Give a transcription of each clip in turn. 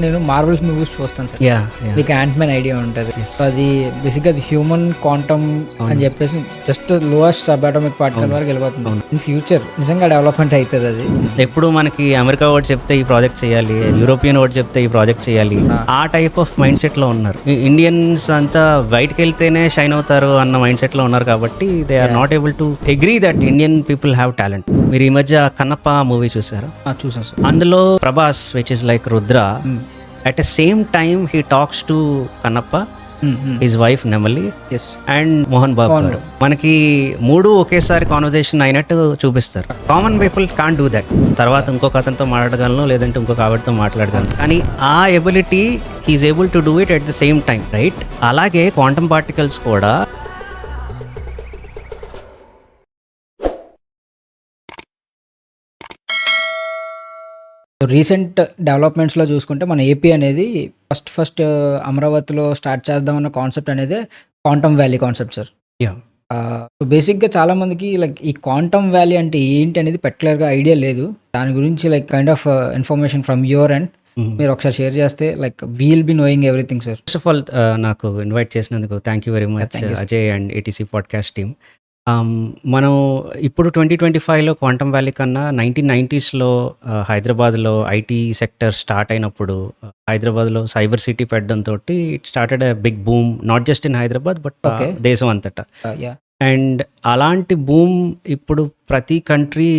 నేను marvels movies చూస్తాను sir. Yeah మీకు యాంట్ మ్యాన్ ఐడియా ఉంటుంది. సో అది బేసిక్గా అది హ్యూమన్ క్వాంటమ్ అని చెప్పేసి just lowest sub atomic particle వరకు వెళ్ళిపోతుంది. ఇన్ ఫ్యూచర్ నిజంగా డెవలప్మెంట్ అవుతుంది అది. ఎప్పుడు మనకి అమెరికా వాడు చెప్తే ఈ ప్రాజెక్ట్ చేయాలి, యూరోపియన్ వాడు చెప్తే ఈ ప్రాజెక్ట్ చేయాలి, ఆ టైప్ ఆఫ్ మైండ్ సెట్ లో ఉన్నారు. ఇండియన్స్ అంతా బయటకు వెళ్తేనే షైన్ అవుతారు అన్న మైండ్ సెట్ లో ఉన్నారు కాబట్టి they are not able to agree that Indian people have talent. మీరు ఈ మధ్య కన్నప్ప మూవీ చూసారా? చూసాను సార్. అందులో Prabhas which is like Rudra, at the same time he talks to Kannappa, his wife Nemali, yes, and Mohan Babu garu. మనకి మూడు ఒకేసారి conversation అయినట్టు చూపిస్తారు. Common people can't do that. తర్వాత ఇంకొక అతనితో మాట్లాడగలను, లేదంటే ఇంకొక ఆవిడతో మాట్లాడగలను, కానీ ఆ ability he is able to do it at the same time, right? అలాగే క్వాంటమ్ పార్టికల్స్ కూడా రీసెంట్ డెవలప్మెంట్స్లో చూసుకుంటే మన ఏపీ అనేది ఫస్ట్ అమరావతిలో స్టార్ట్ చేద్దామన్న కాన్సెప్ట్ అనేది quantum valley concept sir. So బేసిక్గా చాలా మందికి లైక్ ఈ క్వాంటమ్ వ్యాలీ అంటే ఏంటి అనేది పర్టికులర్గా ఐడియా లేదు. దాని గురించి like kind of information from your and మీరు ఒకసారి షేర్ చేస్తే like we'll be knowing everything sir. First of all నాకు ఇన్వైట్ చేసినందుకు thank you very much Ajay and ATC podcast team. మనం ఇప్పుడు 2025లో క్వాంటమ్ వ్యాలీ కన్నా 1990స్లో హైదరాబాద్లో ఐటీ సెక్టర్ స్టార్ట్ అయినప్పుడు హైదరాబాద్లో సైబర్ సిటీ పెట్టడంతో it started a big boom, not just in Hyderabad but దేశం అంతటా. అండ్ అలాంటి బూమ్ ఇప్పుడు ప్రతి కంట్రీ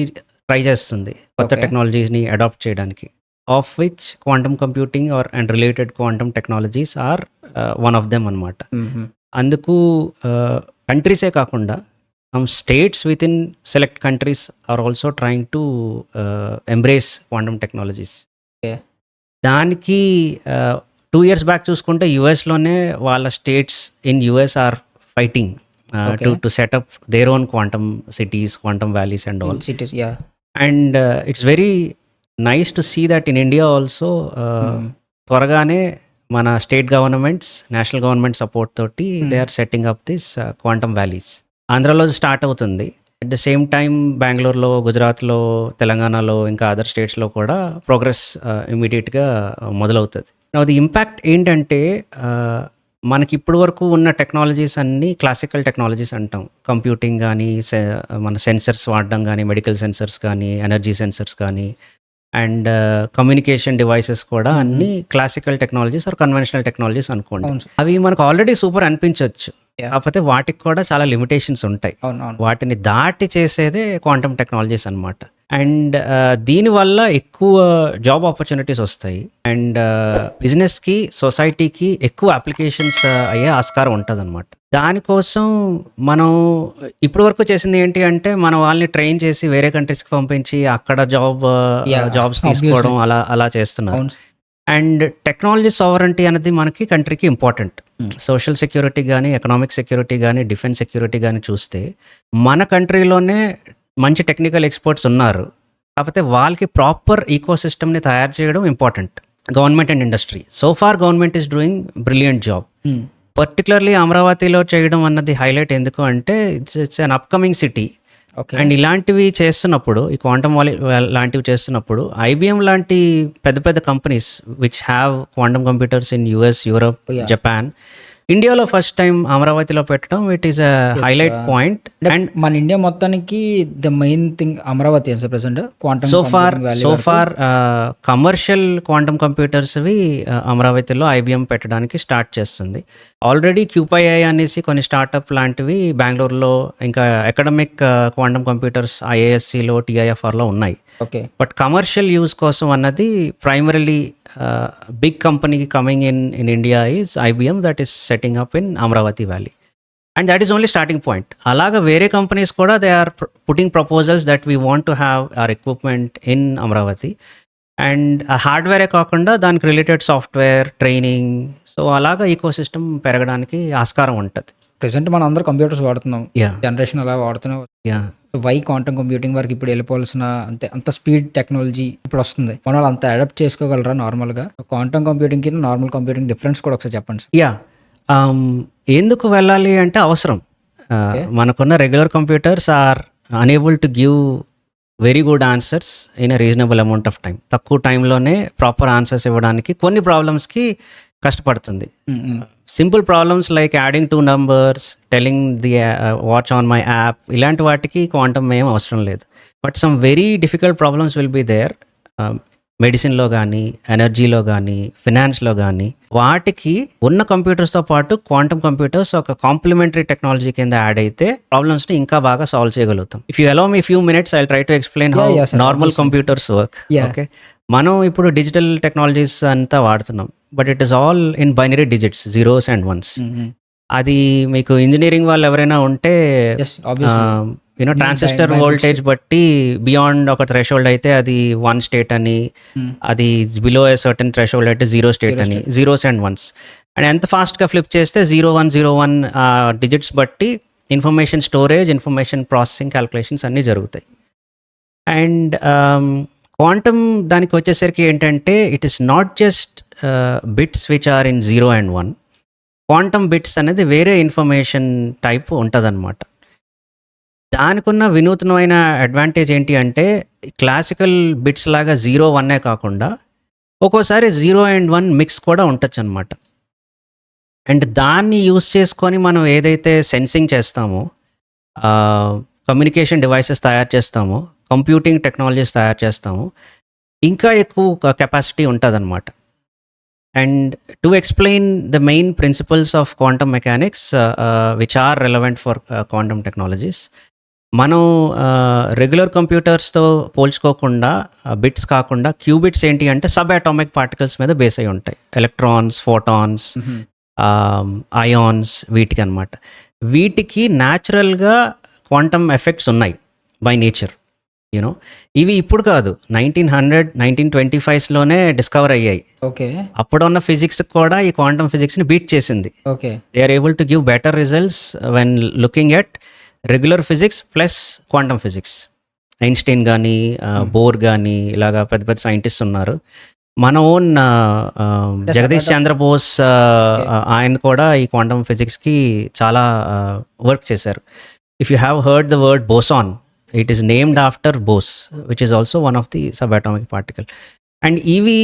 ట్రై చేస్తుంది కొత్త టెక్నాలజీస్ని అడాప్ట్ చేయడానికి, of which quantum computing and related quantum technologies are one of them అనమాట. అందుకు కంట్రీసే కాకుండా some states within select countries are also trying to embrace quantum technologies. దానికి 2 years బ్యాక్ చూసుకుంటే యుఎస్లోనే వాళ్ళ states in US are fighting to set up their own quantum cities, quantum valleys and all cities. And it's very nice to see that in India also త్వరగానే మన state governments, national government support తోటి they are setting up this quantum valleys. ఆంధ్రాలో start అవుతుంది. At the same time బెంగళూరులో, గుజరాత్లో, తెలంగాణలో, ఇంకా other స్టేట్స్లో కూడా ప్రోగ్రెస్ ఇమీడియట్గా మొదలవుతుంది. అది ఇంపాక్ట్ ఏంటంటే మనకి ఇప్పటి వరకు ఉన్న టెక్నాలజీస్ అన్నీ క్లాసికల్ టెక్నాలజీస్ అంటాం. కంప్యూటింగ్ కానీ, మన సెన్సర్స్ వాడడం కానీ, మెడికల్ సెన్సర్స్ కానీ, ఎనర్జీ సెన్సర్స్ కానీ, అండ్ కమ్యూనికేషన్ డివైసెస్ కూడా అన్ని classical technologies or conventional technologies అనుకోండి. అవి మనకు ఆల్రెడీ సూపర్ అనిపించవచ్చు, కాకపోతే వాటికి కూడా చాలా లిమిటేషన్స్ ఉంటాయి. వాటిని దాటి చేసేదే క్వాంటమ్ టెక్నాలజీస్ అనమాట. అండ్ దీనివల్ల ఎక్కువ జాబ్ ఆపర్చునిటీస్ వస్తాయి అండ్ బిజినెస్కి, సొసైటీకి ఎక్కువ అప్లికేషన్స్ అయ్యే ఆస్కారం ఉంటుంది అనమాట. దానికోసం మనం ఇప్పటి వరకు చేసింది ఏంటి అంటే మన వాళ్ళని ట్రైన్ చేసి వేరే కంట్రీస్కి పంపించి అక్కడ జాబ్స్ తీసుకోవడం అలా చేస్తున్నారు. అండ్ టెక్నాలజీ సావరెంటీ అనేది మనకి కంట్రీకి ఇంపార్టెంట్. సోషల్ సెక్యూరిటీ కానీ, ఎకనామిక్ సెక్యూరిటీ కానీ, డిఫెన్స్ సెక్యూరిటీ కానీ చూస్తే మన కంట్రీలోనే మంచి టెక్నికల్ ఎక్స్పర్ట్స్ ఉన్నారు, కాకపోతే వాళ్ళకి ప్రాపర్ ఈకో సిస్టమ్ని తయారు చేయడం important. Government and industry, so far government is doing brilliant job. Particularly అమరావతిలో చేయడం అన్నది హైలైట్ ఎందుకు అంటే it's an upcoming city. And ఇలాంటివి చేస్తున్నప్పుడు, ఈ క్వాంటమ్ లాంటివి చేస్తున్నప్పుడు ఐబిఎం లాంటి పెద్ద పెద్ద companies which have quantum computers in US, Europe, Japan, ఇండియాలో ఫస్ట్ టైం అమరావతిలో పెట్టడం it is a highlight point. And మన ఇండియా మొత్తానికి the main thing Amaravati present quantum. So far commercial quantum computers అవి అమరావతిలో ఐబిఎం పెట్టడానికి స్టార్ట్ చేస్తుంది. ఆల్రెడీ క్యూపైఐ అనేసి కొన్ని స్టార్టప్ లాంటివి బెంగళూరులో, ఇంకా అకాడమిక్ క్వాంటమ్ కంప్యూటర్స్ ఐఏఎస్సిలో, టీఐఎఫ్ఆర్లో ఉన్నాయి. బట్ కమర్షియల్ యూజ్ కోసం అన్నది primarily big company coming in India is IBM that is setting up in Amravati Valley, and that is only starting point. Alaga vere companies kuda they are putting proposals that we want to have our equipment in Amravati, and hardware kaakunda daniki related software training, so alaga ecosystem పెరగడానికి ఆస్కారం ఉంటుంది. Present మనం అందరూ computers వాడుతున్నాం, generation అలా వాడుతున్నాం. Why quantum computing వరకు ఇప్పుడు వెళ్ళిపోవాల్సిన అంత స్పీడ్ టెక్నాలజీ ఇప్పుడు వస్తుంది, మన వాళ్ళు అంత అడాప్ట్ చేసుకోగలరా నార్మల్గా? క్వాంటమ్ కంప్యూటింగ్ కి నార్మల్ కంప్యూటింగ్ డిఫరెన్స్ కూడా ఒకసారి చెప్పండి. ఎందుకు వెళ్ళాలి అంటే అవసరం. మనకున్న regular computers are unable to give very good answers in a reasonable amount of time. తక్కువ టైంలోనే ప్రాపర్ ఆన్సర్స్ ఇవ్వడానికి కొన్ని ప్రాబ్లమ్స్కి కష్టపడుతుంది. Simple problems like adding 2 numbers, telling the watch on my app, ఇలాంటి వాటికి క్వాంటమ్ ఏం అవసరం లేదు. But some very difficult problems will be there, మెడిసిన్లో కానీ, ఎనర్జీలో కానీ, ఫినాన్స్లో కానీ. వాటికి ఉన్న కంప్యూటర్స్తో పాటు క్వాంటమ్ కంప్యూటర్స్ ఒక కాంప్లిమెంటరీ టెక్నాలజీ కింద యాడ్ అయితే ప్రాబ్లమ్స్ని ఇంకా బాగా సాల్వ్ చేయగలుగుతాం. If you allow me few minutes, I try to explain how Yeah, sir. Normal Obviously. Computers work. Yeah. Okay, మనం ఇప్పుడు డిజిటల్ టెక్నాలజీస్ అంతా వాడుతున్నాం, but it is all in binary digits, zeros and once. అది మీకు engineering వాళ్ళు ఎవరైనా ఉంటే you know transistor voltage బట్టి బియాండ్ ఒక థ్రెషోల్డ్ అయితే అది 1 స్టేట్ అని, అది బిలో ఏ సర్టన్ థ్రెషోల్డ్ అయితే 0 స్టేట్ అని, జీరోస్ అండ్ వన్స్. అండ్ ఎంత ఫాస్ట్గా ఫ్లిప్ చేస్తే 0101 డిజిట్స్ బట్టి information storage, information processing, calculations అన్నీ జరుగుతాయి. అండ్ క్వాంటమ్ దానికి వచ్చేసరికి ఏంటంటే it is not just bits which are in 0 and 1. Quantum bits అనేది వేరే ఇన్ఫర్మేషన్ టైప్ ఉంటుందన్నమాట. దానికి ఉన్న వినూత్నమైన అడ్వాంటేజ్ ఏంటి అంటే క్లాసికల్ బిట్స్ లాగా 0-1 కాకుండా ఒక్కోసారి 0 and 1 మిక్స్ కూడా ఉండొచ్చు అనమాట. అండ్ దాన్ని యూస్ చేసుకొని మనం ఏదైతే సెన్సింగ్ చేస్తామో, కమ్యూనికేషన్ డివైసెస్ తయారు చేస్తామో, కంప్యూటింగ్ టెక్నాలజీస్ తయారు చేస్తామో, ఇంకా ఎక్కువ కెపాసిటీ ఉంటుంది అనమాట. And to explain the main principles of quantum mechanics which are relevant for quantum technologies, మనం రెగ్యులర్ కంప్యూటర్స్తో పోల్చుకోకుండా, బిట్స్ కాకుండా క్యూబిట్స్ ఏంటి అంటే సబ్ అటామిక్ పార్టికల్స్ మీద బేస్ అయి ఉంటాయి. ఎలక్ట్రాన్స్, ఫోటాన్స్, అయాన్స్, వీటికి అనమాట. వీటికి న్యాచురల్గా క్వాంటమ్ ఎఫెక్ట్స్ ఉన్నాయి బై నేచర్. యూనో ఇవి ఇప్పుడు కాదు, 1925లోనే డిస్కవర్ అయ్యాయి. ఓకే, అప్పుడున్న ఫిజిక్స్ కూడా ఈ క్వాంటమ్ ఫిజిక్స్ని బీట్ చేసింది. Okay, they are able to give better results when looking at regular physics plus quantum physics. Einstein కానీ, బోర్ కానీ, ఇలాగా పెద్ద పెద్ద సైంటిస్ట్ ఉన్నారు. మన ఓన్ జగదీష్ చంద్రబోస్, ఆయన కూడా ఈ క్వాంటమ్ ఫిజిక్స్కి చాలా వర్క్ చేశారు. If you have heard the word boson, it is named after Bose, which is also one of the sub atomic particle. And ఇవి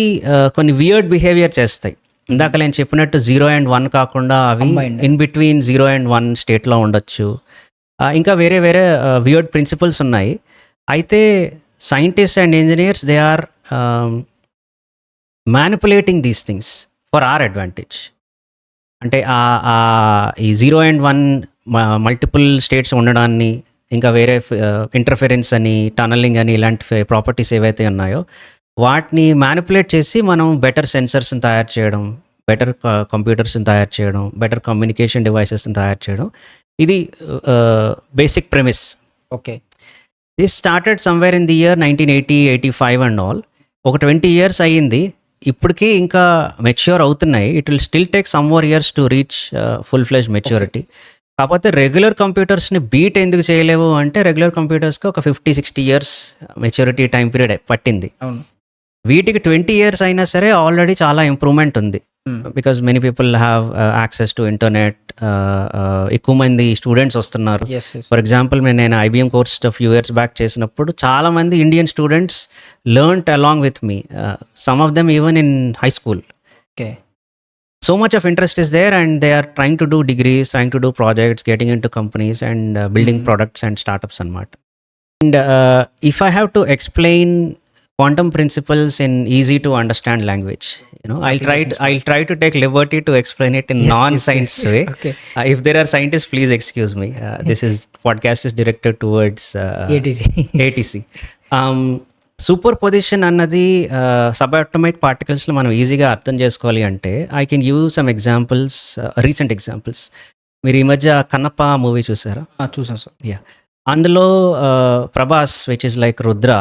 కొన్ని వియర్డ్ బిహేవియర్ చేస్తాయి. ఇందాక నేను చెప్పినట్టు 0 and 1 కాకుండా అవి ఇన్ బిట్వీన్ 0 and 1 స్టేట్లో ఉండొచ్చు. ఇంకా వేరే వేరే వియర్డ్ ప్రిన్సిపల్స్ ఉన్నాయి. అయితే scientist and engineers they are manipulating these things for our advantage. అంటే ఈ 0 and 1 మల్టిపుల్ స్టేట్స్ ఉండడాన్ని, ఇంకా వేరే ఇంటర్ఫెరెన్స్ అని, టనలింగ్ అని, ఇలాంటి ప్రాపర్టీస్ ఏవైతే ఉన్నాయో వాటిని మ్యానిపులేట్ చేసి మనం బెటర్ సెన్సర్స్ని తయారు చేయడం, బెటర్ కంప్యూటర్స్ని తయారు చేయడం, బెటర్ కమ్యూనికేషన్ డివైసెస్ని తయారు చేయడం. ఇది basic premise. Okay, this started somewhere in the year 1980-85 and all. ఒక 20 years అయ్యింది. ఇప్పటికీ ఇంకా మెచ్యూర్ అవుతున్నాయి. It will still take some more years to reach full ఫ్లెజ్ maturity. కాకపోతే రెగ్యులర్ కంప్యూటర్స్ని బీట్ ఎందుకు చేయలేవు అంటే రెగ్యులర్ కంప్యూటర్స్కి ఒక 50-60 years మెచ్యూరిటీ టైం పీరియడ్ పట్టింది. అవును, వీటికి 20 years అయినా సరే ఆల్రెడీ చాలా ఇంప్రూవ్మెంట్ ఉంది. Because many people have access to internet. ఎక్కువ మంది స్టూడెంట్స్ వస్తున్నారు. ఫర్ ఎగ్జాంపుల్ నేను IBM course few years back చేసినప్పుడు చాలా మంది Indian students learned along with me, some of them even in high school. Okay, so much of interest is there and they are trying to do degrees, trying to do projects, getting into companies and building products and startups and what. And if I have to explain quantum principles in easy to understand language, I'll try to take liberty to explain it in non-science way. Okay. If there are scientists, please excuse me. This podcast is directed towards ATC. Super position అన్నది sub atomic పార్టికల్స్లో మనం ఈజీగా అర్థం చేసుకోవాలి అంటే I can give some examples, recent examples. మీరు ఈ మధ్య Kannappa movie చూసారా? చూసాను సార్. యా, అందులో Prabhas which is like Rudra,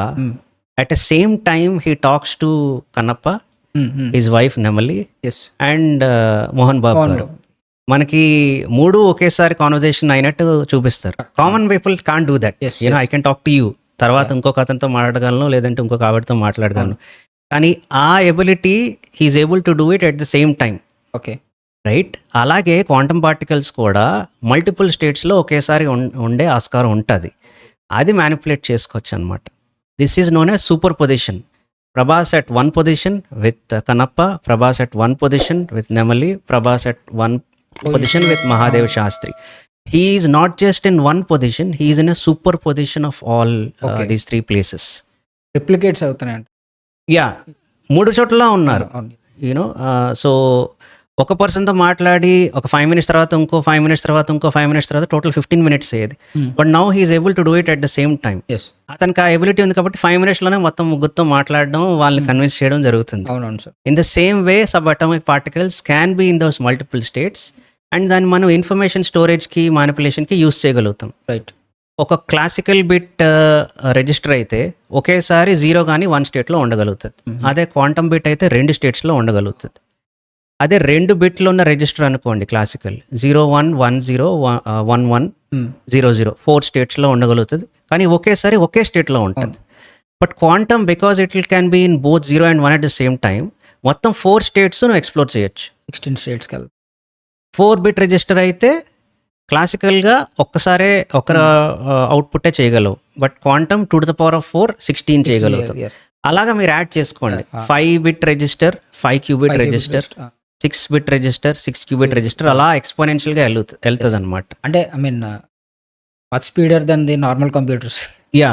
at the same time he talks to Kannappa, his wife నెమలి అండ్ మోహన్ బాబు గారు. మనకి మూడు ఒకేసారి కాన్వర్జేషన్ అయినట్టు చూపిస్తారు. Common people can't do that. I can talk to you, తర్వాత ఇంకొక అతనితో మాట్లాడగలను, లేదంటే ఇంకొక ఆవిడతో మాట్లాడగలను. కానీ ఆ ability he is able to do it at the same time. Okay, right. అలాగే క్వాంటమ్ పార్టికల్స్ కూడా మల్టిపుల్ స్టేట్స్లో ఒకేసారి ఉండే ఆస్కారం ఉంటుంది. అది మ్యానిపులేట్ చేసుకోవచ్చు అనమాట. This is known as superposition. Prabhas at one position with Kanappa, Prabhas at one position with Nemali, Prabhas at one position with Mahadev Shastri. He is not just in one position, he is in a super position of all these three places. Replicates అవుతున్నాయంట. Yeah, 3 చోట్ల ఉన్నారు. You know so ఒక పర్సన్తో మాట్లాడి ఒక 5 minutes తర్వాత ఇంకో 5 minutes తర్వాత ఇంకో 5 minutes తర్వాత టోటల్ 15 minutes అయ్యేది. But now he is able to do it at the same time. అతనికి ఆ ఎబిలిటీ ఉంది కాబట్టి 5 minutesలోనే మొత్తం ముగ్గురితో మాట్లాడడం, వాళ్ళని కన్విన్స్ చేయడం జరుగుతుంది. అవునవును sir. In the same way sub atomic particles can be in those multiple states and దాన్ని మనం ఇన్ఫర్మేషన్ స్టోరేజ్కి మానిపులేషన్కి యూస్ చేయగలుగుతాం. రైట్. ఒక క్లాసికల్ బిట్ రిజిస్టర్ అయితే ఒకేసారి 0 కానీ 1 స్టేట్లో ఉండగలుగుతుంది. అదే క్వాంటమ్ బిట్ అయితే 2 స్టేట్స్లో ఉండగలుగుతుంది. అదే 2 బిట్లు ఉన్న రిజిస్టర్ అనుకోండి క్లాసికల్ 0110 1100 4 స్టేట్స్లో ఉండగలుగుతుంది, కానీ ఒకేసారి ఒకే స్టేట్లో ఉంటుంది. But quantum because it can be in both 0 and 1 at the same time మొత్తం 4 స్టేట్స్ నువ్వు ఎక్స్ప్లోర్ చేయొచ్చు. 16 స్టేట్స్కి వెళ్తాం. 4 బిట్ రిజిస్టర్ అయితే క్లాసికల్గా ఒక్కసారే ఒక అవుట్పుట్టే చేయగలవు, but quantum 2 to the power of 4 16 చేయగలుగుతాం. అలాగా మీరు యాడ్ చేసుకోండి. 5 bit register 5 qubit register, 6 bit register 6 qubit register, అలా ఎక్స్పోనెన్షియల్గా వెళ్తుంది అనమాట. అంటే I mean much speeder than the normal computers. Yeah.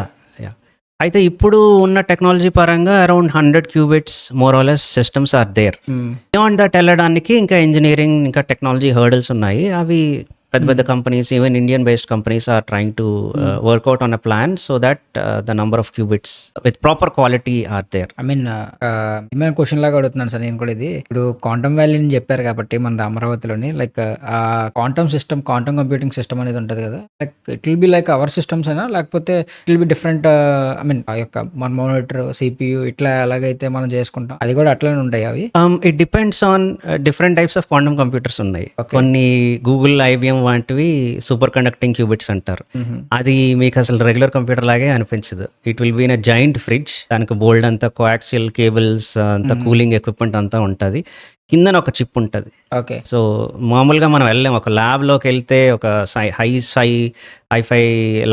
అయితే ఇప్పుడు ఉన్న టెక్నాలజీ పరంగా around 100 qubits more or less systems are there. Beyond that వెళ్ళడానికి ఇంకా ఇంజనీరింగ్ ఇంకా టెక్నాలజీ హర్డల్స్ ఉన్నాయి. అవి పెద్ద పెద్ద companies, even Indian based companies are trying to work out on a plan so that the number of qubits with proper quality are there. I mean question లాగా అడుగుతున్నాను sir నేను కూడా. ఇది ఇప్పుడు క్వాంటమ్ వ్యాలీ అని చెప్పారు కాబట్టి మన అమరావతిలోని like quantum system, quantum computing system అనేది ఉంటుంది కదా, like it will be like our systems అయినా లేకపోతే it will be different. I mean ఆ యొక్క మన మానిటర్, సిపియు ఇట్లా ఎలాగైతే మనం చేసుకుంటాం అది కూడా అట్లనే ఉంటాయి అవి? It depends on different types of quantum computers ఉన్నాయి. కొన్ని గూగుల్, ఐబిఎం వంటివి సూపర్ కండక్టింగ్ క్యూబిట్స్ అంటారు. అది మీకు అసలు రెగ్యులర్ కంప్యూటర్ లాగే అనిపించదు. It will be in a joint fridge. దానికి బోల్డ్ అంతా కోయాక్సియల్ కేబుల్స్ అంతా కూలింగ్ ఎక్విప్మెంట్ అంతా ఉంటుంది. కిందన ఒక చిప్ ఉంటుంది. ఓకే. సో మామూలుగా మనం వెళ్ళాం ఒక ల్యాబ్లోకి వెళ్తే, ఒక హైఫై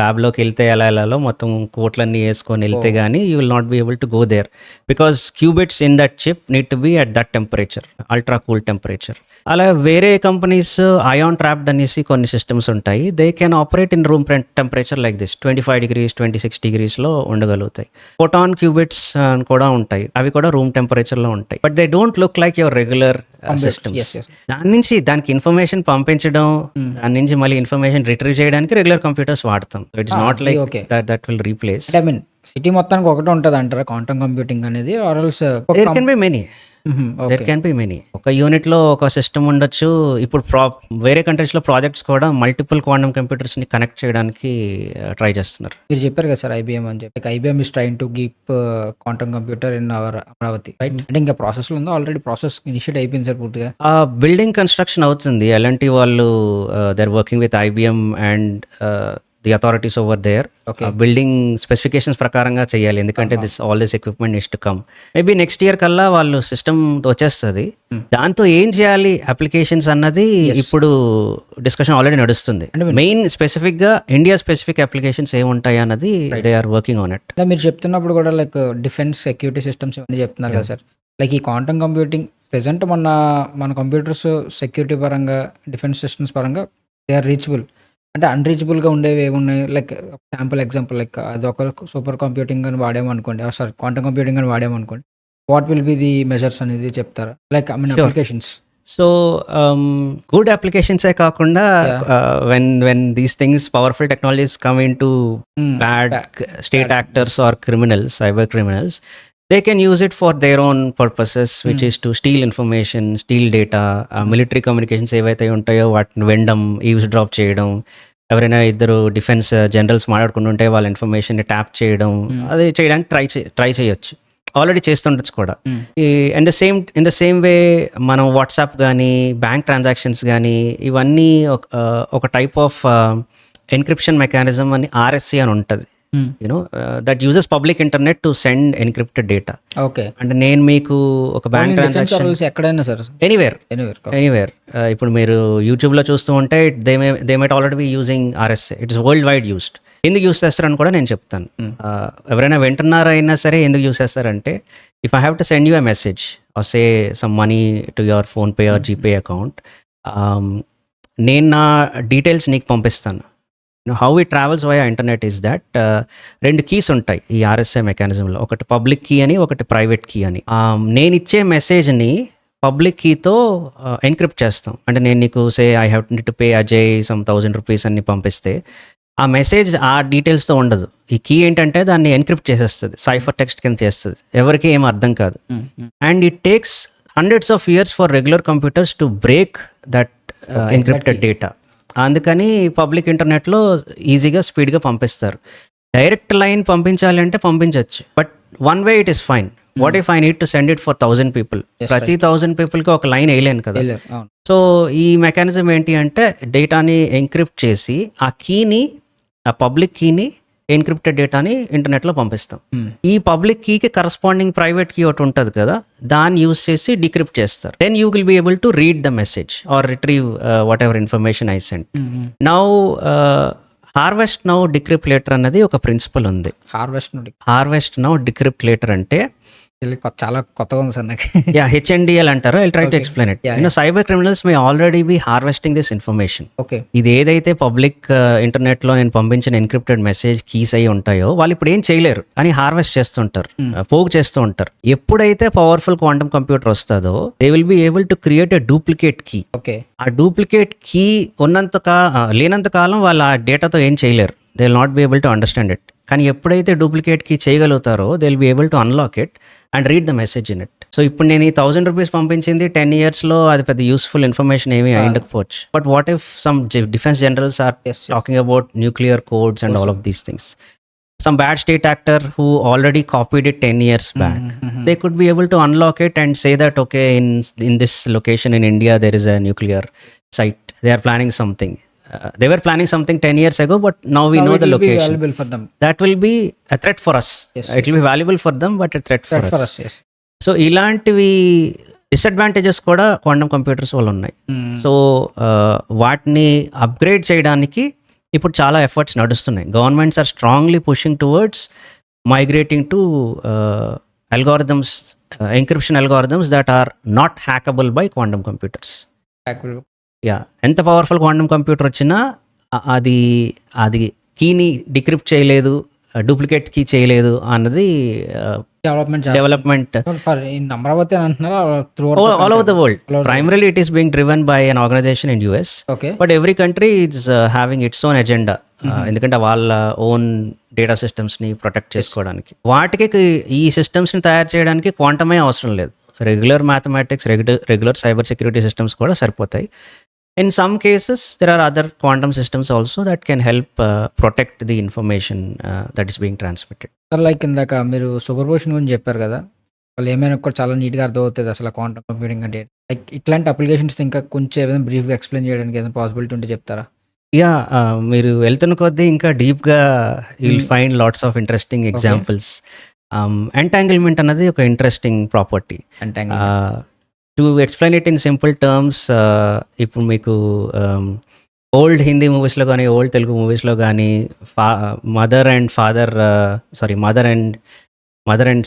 ల్యాబ్లోకి వెళ్తే ఎలా మొత్తం కోట్లన్నీ వేసుకొని వెళ్తే కానీ you will not be able to go there because qubits in that chip need to be at that temperature, ultra cool temperature. అలా వేరే కంపెనీస్ అయాన్ ట్రాప్డ్ అనేసి కొన్ని సిస్టమ్స్ ఉంటాయి. They can operate in room temperature like this 25 degrees 26 degreesలో ఉండగలుగుతాయి. Photon qubits కూడా ఉంటాయి, అవి కూడా రూమ్ టెంపరేచర్లో ఉంటాయి. But they don't look like your regular systems. దాని నుంచి దానికి ఇన్ఫర్మేషన్ పంపించడం, దాని నుంచి మళ్ళీ ఇన్ఫర్మేషన్ రిట్రీవ్ చేయడానికి రెగ్యులర్ కంప్యూటర్స్ వాడతాం. It's not like that will replace. I mean city మొత్తానికి ఒకటే ఉంటుంది అంటారా క్వాంటమ్ కంప్యూటింగ్ అనేది? There can be many. There can be many. ఒక యూనిట్లో ఒక సిస్టమ్ ఉండొచ్చు. ఇప్పుడు వేరే కంట్రీస్లో ప్రాజెక్ట్స్ కూడా మల్టిపుల్ క్వాంటమ్ కంప్యూటర్స్ని కనెక్ట్ చేయడానికి ట్రై చేస్తున్నారు. మీరు చెప్పారు కదా సార్ ఐబిఎం అని చెప్పి. IBM is trying to keep quantum computer in our Amaravati, right? అంటే ఇంకా ప్రాసెస్లో ఉందో? ఆల్రెడీ ప్రాసెస్ ఇనిషియేట్ అయిపోయింది సార్ పూర్తిగా? బిల్డింగ్ కన్స్ట్రక్షన్ అవుతుంది. ఎలాంటి వాళ్ళు they are working with IBM and the authorities over there. Building specifications ప్రకారంగా చేయాలి, ఎందుకంటే all this equipment is to come. Maybe next year కల్లా వాళ్ళు సిస్టమ్ వచ్చేస్తుంది. దాంతో ఏం చేయాలి అప్లికేషన్స్ అన్నది ఇప్పుడు డిస్కషన్ ఆల్రెడీ నడుస్తుంది. మెయిన్ స్పెసిఫిక్ గా ఇండియా స్పెసిఫిక్ అప్లికేషన్స్ ఏముంటాయి అన్నది they are working on it. మీరు చెప్తున్నప్పుడు కూడా లైక్ డిఫెన్స్ సెక్యూరిటీ సిస్టమ్స్ ఇవన్నీ చెప్తున్నారు కదా సార్. లైక్ ఈ క్వాంటమ్ కంప్యూటింగ్ ప్రెసెంట్ మన కంప్యూటర్స్ సెక్యూరిటీ పరంగా, డిఫెన్స్ సిస్టమ్స్ పరంగా దే ఆర్ రీచబుల్. అంటే అన్రీచబుల్గా ఉండేవి ఏమున్నాయి? లైక్ శాంపుల్ ఎగ్జాంపుల్, లైక్ అది ఒక సూపర్ కంప్యూటింగ్ అని వాడామనుకోండి, సారీ క్వాంటమ్ కంప్యూటింగ్ అని వాడామనుకోండి, what will be the measures అనేది చెప్తారా? Like I mean applications. So good అప్లికేషన్సే కాకుండా when these things powerful technologies come in to bad state actors or criminals, cyber criminals, they can use it for their own purposes, which is to steal information, steal data. Military communications ఏవైతే ఉంటాయో వాటిని వెండడం, Eve's drop చేయడం, ఎవరైనా ఇద్దరు defence generals మాట్లాడుకుంటుంటే వాళ్ళ information tap చేయడం, అది చేయడానికి ట్రై చేయొచ్చు. ఆల్రెడీ చేస్తుండొచ్చు కూడా. ఇన్ ద సేమ్ వే మనం వాట్సాప్ కానీ, బ్యాంక్ ట్రాన్సాక్షన్స్ కానీ, ఇవన్నీ ఒక టైప్ ఆఫ్ ఎన్క్రిప్షన్ మెకానిజం అని RSC అని ఉంటుంది. that uses public internet to send encrypted data. Okay. అంటే నేను మీకు ఒక బ్యాంక్ ట్రాన్సాక్షన్ ఎక్కడైనా సార్, ఎనీవేర్ ఇప్పుడు మీరు యూట్యూబ్లో చూస్తూ ఉంటే they might already B using RSA. It is world wide used. ఎందుకు యూస్ చేస్తారని కూడా నేను చెప్తాను. ఎవరైనా వింటున్నారైనా సరే ఎందుకు యూస్ చేస్తారంటే, if I have to send you a message or say some money to your PhonePe or GPay account, నేను నా డీటెయిల్స్ నీకు పంపిస్తాను. How it travels via internet is that 2 keys ఉంటాయి ఈ ఆర్ఎస్ఐ మెకానిజంలో, ఒకటి పబ్లిక్ కీ అని, ఒకటి ప్రైవేట్ కీ అని. నేను ఇచ్చే మెసేజ్ని పబ్లిక్ కీతో ఎన్క్రిప్ట్ చేస్తాం. అంటే నేను నీకు say I have to pay Ajay some 1000 rupees అని పంపిస్తే ఆ మెసేజ్ ఆ డీటెయిల్స్తో ఉండదు. ఈ కీ ఏంటంటే దాన్ని ఎన్క్రిప్ట్ చేసేస్తుంది, సైఫర్ టెక్స్ట్ కింద చేస్తుంది, ఎవరికి ఏం అర్థం కాదు. And it takes hundreds of years for regular computers to break that encrypted data. అందుకని పబ్లిక్ ఇంటర్నెట్లో ఈజీగా స్పీడ్గా పంపిస్తారు. డైరెక్ట్ లైన్ పంపించాలంటే పంపించవచ్చు, but one way it is fine. What if I need to send it for 1000 people? ప్రతి 1000 peopleకి ఒక line వేయలేను కదా. సో ఈ మెకానిజం ఏంటి అంటే డేటాని ఎన్క్రిప్ట్ చేసి ఆ కీని, ఆ పబ్లిక్ కీని, ఎన్క్రిప్టెడ్ డేటాని ఇంటర్నెట్లో పంపిస్తాం. ఈ పబ్లిక్ కీకి కరస్పాండింగ్ ప్రైవేట్ కీ ఒకటి ఉంటుంది కదా, దాన్ని యూజ్ చేసి డిక్రిప్ట్ చేస్తారు. Then you will be able to read the message or retrieve whatever information I send. Now harvest now decrypt later అన్నది ఒక ప్రిన్సిపల్ ఉంది. హార్వెస్ట్ నౌ డిక్రిప్ట్ లేటర్ అంటే చాలా కొత్తగా ఉంది సార్ నాకు. యా, HNDL అంటారు. I try to explain it. Cyber criminals may already be harvesting this information. ఇది ఏదైతే పబ్లిక్ ఇంటర్నెట్లో నేను పంపించిన ఎన్క్రిప్టెడ్ మెసేజ్ కీస్ అయ్యి ఉంటాయో వాళ్ళు ఇప్పుడు ఏం చేయలేరు అని హార్వెస్ట్ చేస్తుంటారు, పోగు చేస్తూ ఉంటారు. ఎప్పుడైతే పవర్ఫుల్ క్వాంటమ్ కంప్యూటర్ వస్తుందో they will be able to create a duplicate key. ఆ డూప్లికేట్ కీ లేనంత కాలం వాళ్ళు ఆ డేటాతో ఏం చేయలేరు. They will not be able to understand it. కానీ ఎప్పుడైతే డూప్లికేట్ కీ చేయగలుగుతారో they will be able to unlock it and read the message in it. So ఇప్పుడు నేను ఈ 1000 రూపీస్ పంపించింది 10 yearsలో అది పెద్ద యూస్ఫుల్ ఇన్ఫర్మేషన్ ఏమీ అయ్యకపోవచ్చు. But what if some defence generals are talking about nuclear codes and all of these things. Some bad state actor who already copied it 10 years back, they could be able to unlock it and say that, okay, in this location in India there is a nuclear site. They are planning something. They were planning something 10 years ago, but now we know the location. For them. That will be a threat for us. It will be valuable for them, but a threat for us. Yes. So ఇలాంటివి disadvantages కూడా quantum computers వల్ల ఉన్నాయి. So వాటిని upgrade చేయడానికి ఇప్పుడు చాలా efforts నడుస్తున్నాయి. Governments are strongly pushing towards migrating to algorithms, encryption algorithms that are not hackable by quantum computers. Yeah, ఎంత పవర్ఫుల్ క్వాంటమ్ కంప్యూటర్ వచ్చినా అది కీని డిక్రిప్ట్ చేయలేదు, డూప్లికేట్ కీ చేయలేదు అన్నది development Amaravati all over the world. Primarily it is being driven by an organization in US, but every country is having its own agenda. ఎందుకంటే వాళ్ళ own data సిస్టమ్స్ని protect చేసుకోవడానికి. వాటికి ఈ సిస్టమ్స్ని తయారు చేయడానికి క్వాంటమే అవసరం లేదు. Regular mathematics, regular cyber security systems కూడా సరిపోతాయి. In some cases, there are other quantum systems also that can help protect the information that is being transmitted. Like ఇందాక మీరు సూపర్ పొజిషన్ గురించి చెప్పారు కదా, వాళ్ళు ఏమైనా కూడా చాలా నీట్గా అర్థమవుతుంది అసలు క్వాంటమ్ కంప్యూటింగ్ అంటే. లైక్ ఇట్లాంటి అప్లికేషన్స్ ఇంకా కొంచెం ఏదైనా బ్రీఫ్గా ఎక్స్ప్లెయిన్ చేయడానికి ఏదైనా పాసిబిలిటీ ఉంటే చెప్తారా? యా, మీరు వెళ్తున్న కొద్దీ ఇంకా డీప్గా you will find lots of interesting examples. Entanglement అన్నది ఒక interesting property. To explain it in simple terms, ఇప్పుడు మీకు ఓల్డ్ హిందీ మూవీస్లో కానీ, ఓల్డ్ తెలుగు మూవీస్లో కానీ మదర్ అండ్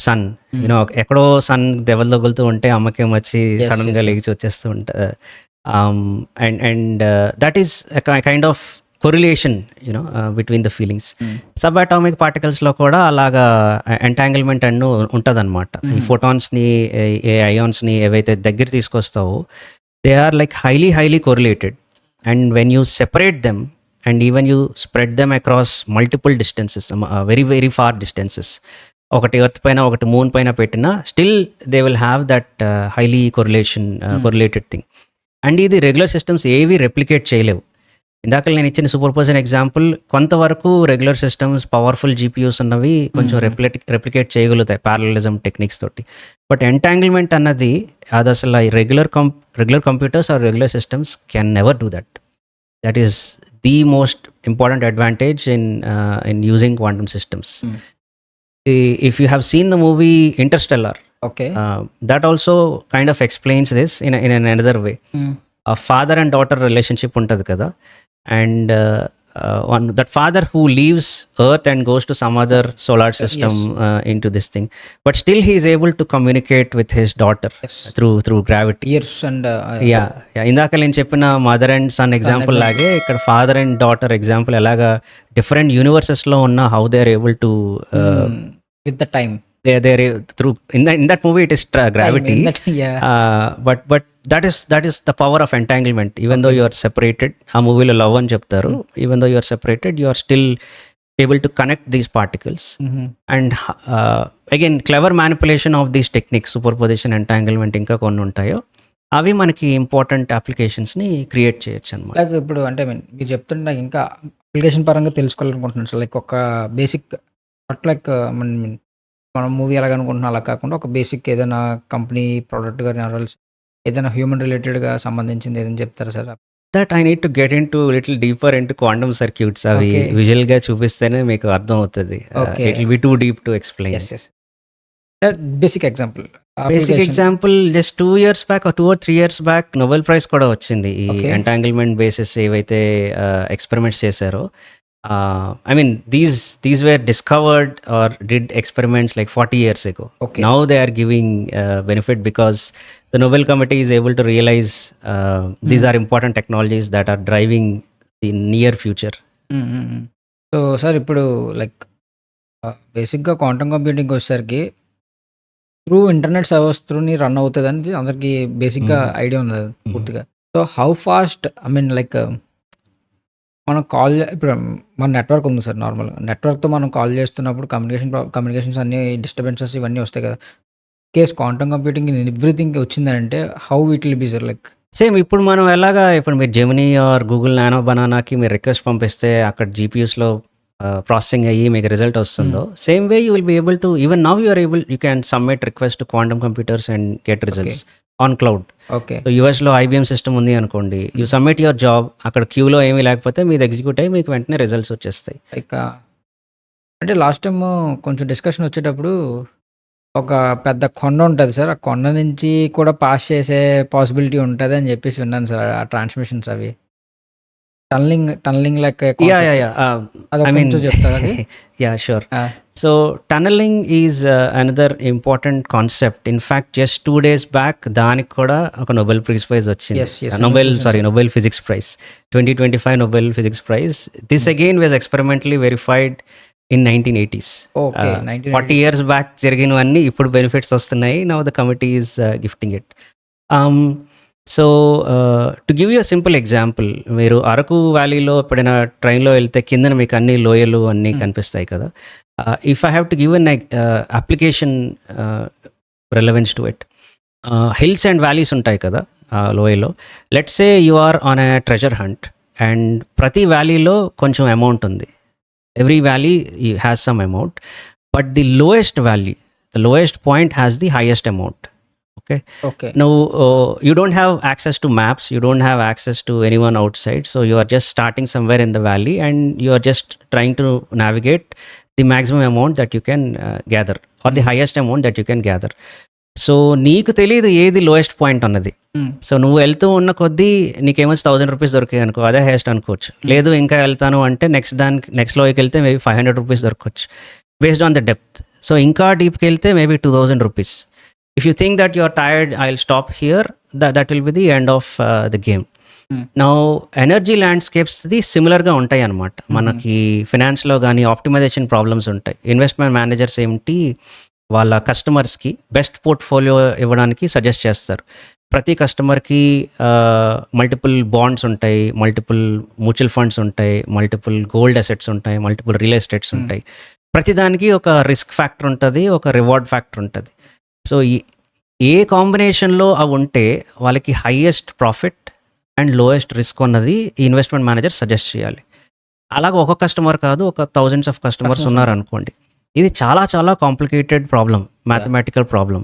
సన్, యూనో ఎక్కడో సన్ దెబ్బలు తగులుతూ ఉంటే అమ్మకేం వచ్చి సడన్గా లేచి వచ్చేస్తూ ఉంటుంది. And that is kind of correlation between the feelings. Sub atomic పార్టికల్స్లో కూడా అలాగా ఎంటాంగిల్మెంట్ అన్ను ఉంటుంది అనమాట. ఈ ఫోటాన్స్ని, ఏ అయాన్స్ని ఏవైతే దగ్గర తీసుకొస్తావో they are like highly correlated. And when you separate them and even you spread them across multiple distances, very far distances, ఒకటి ఎర్త్ పైన ఒకటి మూన్ పైన పెట్టినా still they will have that highly correlated thing. And ఇది regular systems ఏవి replicate చేయలేవు. ఇందాక నేను ఇచ్చిన సూపర్ పొజిషన్ ఎగ్జాంపుల్ కొంతవరకు రెగ్యులర్ సిస్టమ్స్, పవర్ఫుల్ జీపీయూస్ ఉన్నవి కొంచెం రెప్లికేట్ చేయగలుగుతాయి ప్యారలలిజం టెక్నిక్స్ తోటి. బట్ ఎంటాంగిల్మెంట్ అన్నది అది అసలు regular computers or regular systems can never do that. That is the most important advantage in using quantum systems. If you have seen the movie Interstellar, that also kind of explains this in another way. A father and daughter relationship ఉంటుంది కదా, and that father who leaves Earth and goes to some other solar system into this thing, but still he is able to communicate with his daughter through gravity. Years and yeah ఇందాక నేను చెప్పిన mother and son example లాగే ఇక్కడ father and daughter example ఎలాగా different యూనివర్సెస్లో ఉన్న how they are able to with the time they're through in that movie it is gravity. But that is the power of entanglement. Even though you are separated, ఆ మూవీలో love అని చెప్తారు, even though you are separated you are still able to connect these particles. And again clever manipulation of these techniques, superposition, entanglement, ఇంకా కొన్ని ఉంటాయో అవి మనకి important అప్లికేషన్స్ని create చేయొచ్చు అనమాట. లైక్ ఇప్పుడు అంటే మీరు చెప్తుంటే నాకు ఇంకా అప్లికేషన్ పరంగా తెలుసుకోవాలనుకుంటున్నాను సార్. లైక్ ఒక బేసిక్ నాట్ లైక్ మనం మూవీ ఎలాగనుకుంటున్నాం అలా కాకుండా ఒక బేసిక్ ఏదైనా కంపెనీ ప్రోడక్ట్ కానీ ఏదైనా హ్యూమన్ రిలేటెడ్గా సంబంధించింది ఏదైనా చెప్తారా sir? That I need to get in to little deeper in to quantum circuits. అవి విజువల్గా చూపిస్తేనే మీకు అర్థం అవుతుంది. It will be too deep to explain. Basic example just 2 years back 2 or 3 years back Nobel prize కూడా వచ్చింది ఈ entanglement basis ఏవైతే experiments చేశారో. I mean these were discovered or did experiments like 40 years ago. Now they are giving benefit because the Nobel Committee is able to realize these are important technologies that are driving the near future. So sir ఇప్పుడు like బేసిక్గా quantum computing వచ్చేసరికి through internet servers త్రూని run అవుతుంది అని అందరికీ బేసిక్గా idea ఉంది పూర్తిగా. So how fast I mean like మనం కాల్ ఇప్పుడు మన నెట్వర్క్ ఉంది సార్. నార్మల్గా నెట్వర్క్తో మనం కాల్ చేస్తున్నప్పుడు కమ్యూనికేషన్స్ అన్ని డిస్టర్బెన్సెస్ ఇవన్నీ వస్తాయి కదా. కేస్ క్వాంటమ్ కంప్యూటింగ్ ఎవ్రీథింగ్ వచ్చిందంటే how it will be sir? Like same ఇప్పుడు మనం ఎలాగా ఇప్పుడు మీరు జెమినీ ఆర్ గూగుల్ నానో బనానాకి మీరు రిక్వెస్ట్ పంపిస్తే అక్కడ జీపీయూస్లో ప్రాసెసింగ్ అయ్యి మీకు రిజల్ట్ వస్తుందో, same way you will be able to even now you can submit request to quantum computers and get results on cloud. Okay, so యూఎస్లో ఐబిఎం సిస్టమ్ ఉంది అనుకోండి, you submit your job, అక్కడ క్యూలో ఏమీ లేకపోతే మీది ఎగ్జిక్యూట్ అయ్యి మీకు వెంటనే రిజల్ట్స్ వచ్చేస్తాయి. లైక్ అంటే లాస్ట్ టైం కొంచెం డిస్కషన్ వచ్చేటప్పుడు ఒక పెద్ద కొండ ఉంటుంది సార్, ఆ కొండ నుంచి కూడా పాస్ చేసే పాసిబిలిటీ ఉంటుంది అని చెప్పేసి విన్నాను సార్. ఆ ట్రాన్స్మిషన్స్ అవి టన్నలింగ్ లెక్క చెప్తారు. Yeah sure. So tunnelling is another important concept. In fact just 2 days back దానికి కూడా ఒక నోబెల్ ప్రైజ్ వచ్చింది. Nobel physics prize 2025 Nobel physics prize. This again was experimentally verified in 1980s. 40 years back జరిగినవన్నీ ఇప్పుడు benefits వస్తున్నాయి. Now the committee is gifting it. So to give you a simple example, మీరు అరకు వ్యాలీలో ఎప్పుడైనా ట్రైన్లో వెళ్తే కిందన మీకు అన్ని లోయలు అన్నీ కనిపిస్తాయి కదా. If I have to give an application relevance to it, hills and valleys ఉంటాయి కదా లోయలో. Let's say you are on a treasure hunt and ప్రతి వ్యాలీలో కొంచెం అమౌంట్ ఉంది. Every valley has some amount, but the lowest point has the highest amount. Okay. Now you don't have access to maps, you don't have access to anyone outside, so you are just starting somewhere in the valley and you are just trying to navigate the maximum amount that you can gather, or the highest amount that you can gather. So నీకు తెలియదు ఏది lowest point అన్నది. So నువ్వు వెళ్తూ ఉన్న కొద్దీ నీకేమో 1000 rupees దొరికాయి అనుకో, అదే హైయెస్ట్ అనుకోవచ్చు. లేదు ఇంకా వెళ్తాను అంటే నెక్స్ట్ లోకి వెళ్తే మేబీ 500 rupees దొరకవచ్చు based on the depth. So ఇంకా డీప్కి వెళ్తే maybe 2000 rupees. If you think that you are tired, I will stop here, that will be the end of the game. Now energy ల్యాండ్స్కేప్స్ది సిమిలర్గా ఉంటాయి అన్నమాట. మనకి ఫినాన్స్లో కానీ ఆప్టిమైజేషన్ ప్రాబ్లమ్స్ ఉంటాయి. ఇన్వెస్ట్మెంట్ మేనేజర్స్ ఏమిటి వాళ్ళ కస్టమర్స్కి బెస్ట్ పోర్ట్ఫోలియో ఇవ్వడానికి సజెస్ట్ చేస్తారు. ప్రతి కస్టమర్కి మల్టిపుల్ బాండ్స్ ఉంటాయి, మల్టిపుల్ మ్యూచువల్ ఫండ్స్ ఉంటాయి, మల్టిపుల్ గోల్డ్ అసెట్స్ ఉంటాయి, మల్టిపుల్ రియల్ ఎస్టేట్స్ ఉంటాయి. ప్రతిదానికి ఒక రిస్క్ ఫ్యాక్టర్ ఉంటుంది, ఒక రివార్డ్ ఫ్యాక్టర్ ఉంటుంది. సో ఏ కాంబినేషన్లో అవి ఉంటే వాళ్ళకి highest profit and lowest risk ఉన్నది ఈ ఇన్వెస్ట్మెంట్ మేనేజర్ సజెస్ట్ చేయాలి. అలాగే ఒక కస్టమర్ కాదు, ఒక thousands of customers ఉన్నారనుకోండి. ఇది చాలా చాలా కాంప్లికేటెడ్ ప్రాబ్లం, మ్యాథమెటికల్ ప్రాబ్లం.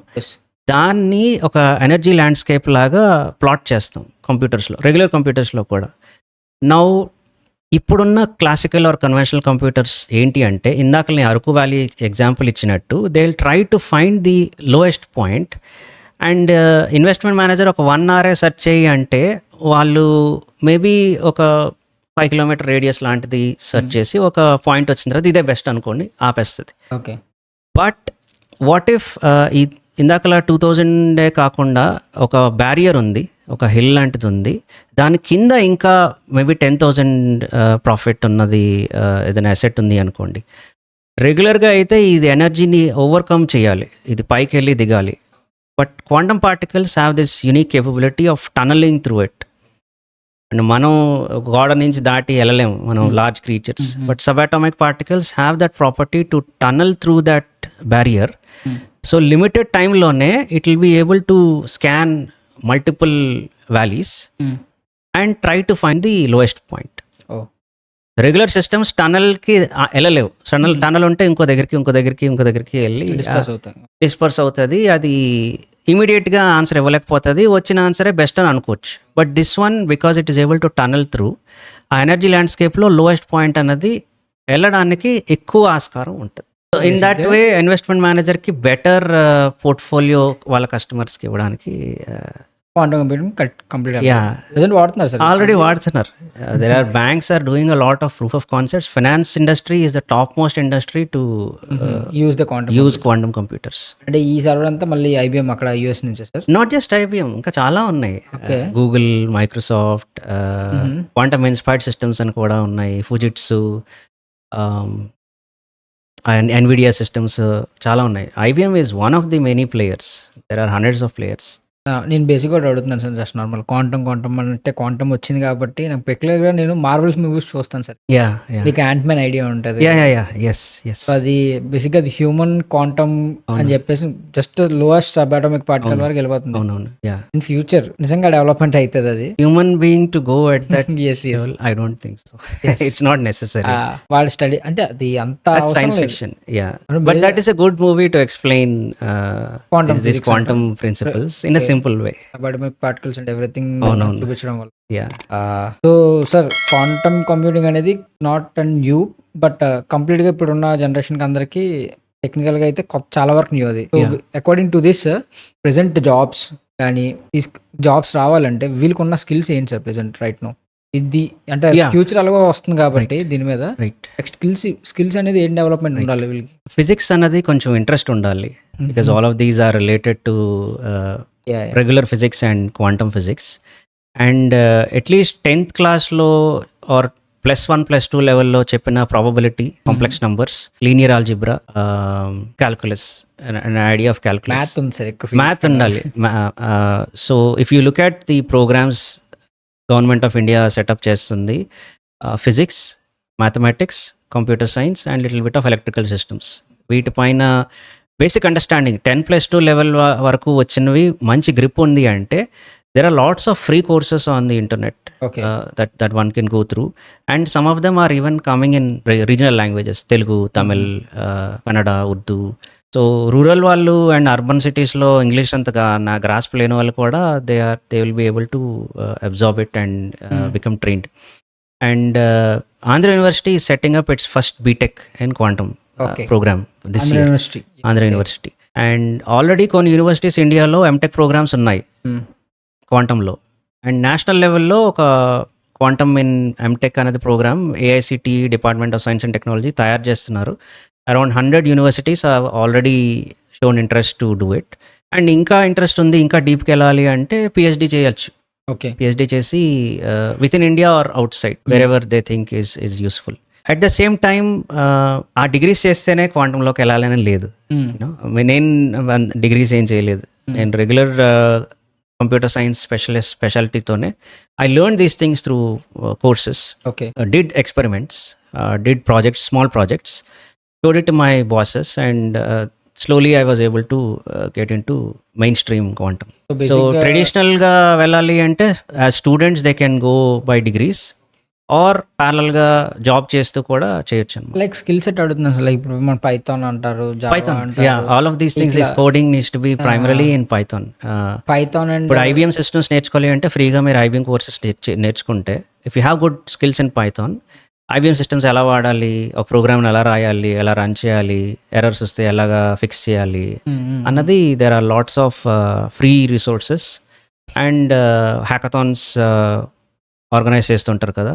దాన్ని ఒక ఎనర్జీ ల్యాండ్స్కేప్ లాగా ప్లాట్ చేస్తాం కంప్యూటర్స్లో, రెగ్యులర్ కంప్యూటర్స్లో కూడా. నౌ ఇప్పుడున్న క్లాసికల్ ఆర్ కన్వెన్షనల్ కంప్యూటర్స్ ఏంటి అంటే, ఇందాక నేను అరకు వ్యాలీ ఎగ్జాంపుల్ ఇచ్చినట్టు, they will try to find the lowest point. And investment manager ఒక 1 hour సెర్చ్ చేయి అంటే వాళ్ళు మేబీ ఒక 5 కిలోమీటర్ రేడియస్ లాంటిది సెర్చ్ చేసి ఒక పాయింట్ వచ్చిన తర్వాత ఇదే బెస్ట్ అనుకోండి ఆపేస్తుంది. ఓకే. బట్ వాట్ ఇఫ్ ఇందాకలా 2000 కాకుండా ఒక బ్యారియర్ ఉంది, ఒక హిల్ లాంటిది ఉంది, దాని కింద ఇంకా మేబీ 10,000 ప్రాఫిట్ ఉన్నది ఏదైనా అసెట్ ఉంది అనుకోండి. రెగ్యులర్గా అయితే ఇది ఎనర్జీని ఓవర్కమ్ చేయాలి, ఇది పైకి వెళ్ళి దిగాలి. But quantum particles have this unique capability of tunnelling through it. And మనం గోడ నుంచి దాటి వెళ్ళలేము, మనం large creatures. But subatomic particles have that property to tunnel through that barrier. So limited టైంలోనే it will be able to scan multiple valleys and try to find the lowest point. Regular systems టనల్కి వెళ్ళలేవు. Tunnel ఉంటే ఇంకో దగ్గరికి వెళ్ళి disperse అవుతుంది, అది ఇమీడియట్గా ఆన్సర్ ఇవ్వలేకపోతుంది, వచ్చిన ఆన్సరే బెస్ట్ అని అనుకోవచ్చు. But this one because it is able to tunnel through, ఆ ఎనర్జీ ల్యాండ్స్కేప్లో లోయెస్ట్ పాయింట్ అన్నది వెళ్ళడానికి ఎక్కువ ఆస్కారం ఉంటుంది. ఇన్ దట్ వే ఇన్వెస్ట్మెంట్ మేనేజర్కి బెటర్ పోర్ట్ఫోలియో వాళ్ళ కస్టమర్స్కి ఇవ్వడానికి క్వాంటమ్ కంప్యూటింగ్ కంప్లీట్ వాడుతున్నారు సార్, ఆల్రెడీ వాడుతున్నారు. There are banks are doing a lot of proof of concepts. Finance industry is the top most industry to use quantum computers. అంటే ఈ సర్వర్ అంతా మళ్ళీ ఐబిఎం అక్కడ యూఎస్ నుంచి సార్? నాట్ జస్ట్ ఐబిఎం, ఇంకా చాలా ఉన్నాయి. Google, Microsoft, quantum inspired systems అని కూడా ఉన్నాయి, ఫుజిట్సు, ఎన్విడియా సిస్టమ్స్ చాలా ఉన్నాయి. IBM is one of the many players, there are hundreds of players. నేను బేసిక్గా అడుగుతున్నాను సార్, జస్ట్ నార్మల్ క్వాంటమ్ అంటే క్వాంటమ్ వచ్చింది కాబట్టి నాకు పెక్యులర్గా నేను మార్వెల్స్ మూవీస్ చూస్తాను సార్. మీకు యాంట్‌మ్యాన్ ఐడియా ఉంటుంది, అది బేసిక్గా అది హ్యూమన్ క్వాంటమ్ అని చెప్పేసి జస్ట్ లోయెస్ట్ సబాటోమిక్ పార్టికల్ వరకు వెళ్ళిపోతుంది. ఇన్ ఫ్యూచర్ నిజంగా డెవలప్మెంట్ అవుతుంది అది human being to go at that level. I don't think so, it's not necessary. వాడు స్టడీ అంటే అది అంత science fiction, but that is a good movie to explain this quantum principles in a simple way. Subatomic particles and everything చూపించడం వల్ల. So sir, quantum computing అనేది not and new, but కంప్లీట్గా ఇప్పుడున్న జనరేషన్కి అందరికీ టెక్నికల్గా అయితే చాలా వరకు న్యూ అది. According to this present jobs కానీ ఈ జాబ్స్ రావాలంటే వీళ్ళకున్న స్కిల్స్ ఏంటి సార్ ప్రెసెంట్ రైట్ నో? ఇది అంటే ఫ్యూచర్ అలాగే వస్తుంది కాబట్టి దీని మీద స్కిల్స్ అనేది ఏం డెవలప్మెంట్ ఉండాలి వీళ్ళకి? ఫిజిక్స్ అనేది కొంచెం ఇంట్రెస్ట్ ఉండాలి, because all of these are related to regular physics and quantum physics. And at least 10th క్లాస్లో ఆర్ +1 +2 లెవెల్లో చెప్పిన probability, complex numbers, linear algebra, calculus, idea of calculus, math ఉండాలి. So if you look at the programmes government of India set up చేస్తుంది, physics, mathematics, computer science and little bit of electrical systems, వీటిపైన basic understanding 10+2 level వరకు వచ్చినవి మంచి grip ఉంది అంటే there are lots of free courses on the internet that one can go through, and some of them are even coming in regional languages, Telugu, Tamil, Kannada, Urdu. So rural వాళ్ళు and urban సిటీస్లో English అంతగా నా grasp లేని వాళ్ళు కూడా they will be able to absorb it and become trained. And Andhra university is setting up its first BTech in quantum program this year, Andhra university. And already కొన్ని universities ఇండియాలో MTech programs ఉన్నాయి క్వాంటంలో. And national లెవెల్లో ఒక quantum in MTech అనేది program AICTE, department of science and technology తయారు చేస్తున్నారు. Around 100 universities are already shown interest to do it. And ఇంకా ఇంట్రెస్ట్ ఉంది, ఇంకా డీప్కి వెళ్ళాలి అంటే పిహెచ్డి చేయొచ్చు. పిహెచ్డి చేసి with in India or outside, wherever they think is useful. At the same time ఆ డిగ్రీస్ చేస్తేనే క్వాంటంలోకి వెళ్ళాలని లేదు. నేను డిగ్రీస్ ఏం చేయలేదు, నేను రెగ్యులర్ కంప్యూటర్ సైన్స్ స్పెషాలిటీతోనే I learn these things through courses, did experiments, did projects, small projects, showed it to my bosses, and slowly I was able to get into mainstream quantum. So traditional ga vellali ante as students they can go by degrees or parallel ga job chestu kuda cheyochu anamata. Like skill set adutunna, like ఇప్పుడు మన python antaru, java antaru, yeah, all of these things, this coding needs to be primarily in python and but IBM systems నేర్చుకోవాలి అంటే ఫ్రీగా మీరు IBM courses నేర్చుకుంటే, if you have good skills in python, IBM systems ఎలా వాడాలి, ఒక ప్రోగ్రామ్ని ఎలా రాయాలి, ఎలా రన్ చేయాలి, ఎర్రర్స్ వస్తే ఎలాగా ఫిక్స్ చేయాలి అన్నది there are lots of free resources and hackathons organize చేస్తుంటారు కదా.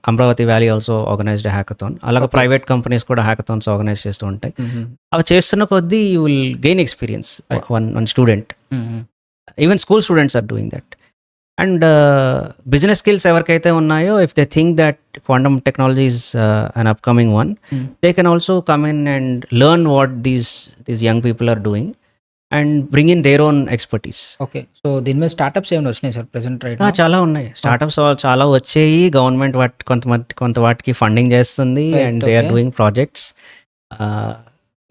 Amaravati valley also organized hackathon. అలాగే Okay. ప్రైవేట్ కంపెనీస్ కూడా హ్యాకథాన్స్ ఆర్గనైజ్ చేస్తూ ఉంటాయి. Mhm. అవి చేస్తున్న కొద్దీ you will gain experience. Right. One student, Mhm. Even school students are doing that. And business skills ఎవరికైతే ఉన్నాయో, if they think that quantum technology is an upcoming one, Mm. they can also come in and learn what these young people are doing and bring in their own expertise. Okay. So దీని మీద startups ఏమైనా వచ్చినాయి sir present right now? చాలా ఉన్నాయి startups, చాలా వచ్చాయి. Government కొంత వాటికి ఫండింగ్ చేస్తుంది. Right, and they are okay. Doing projects.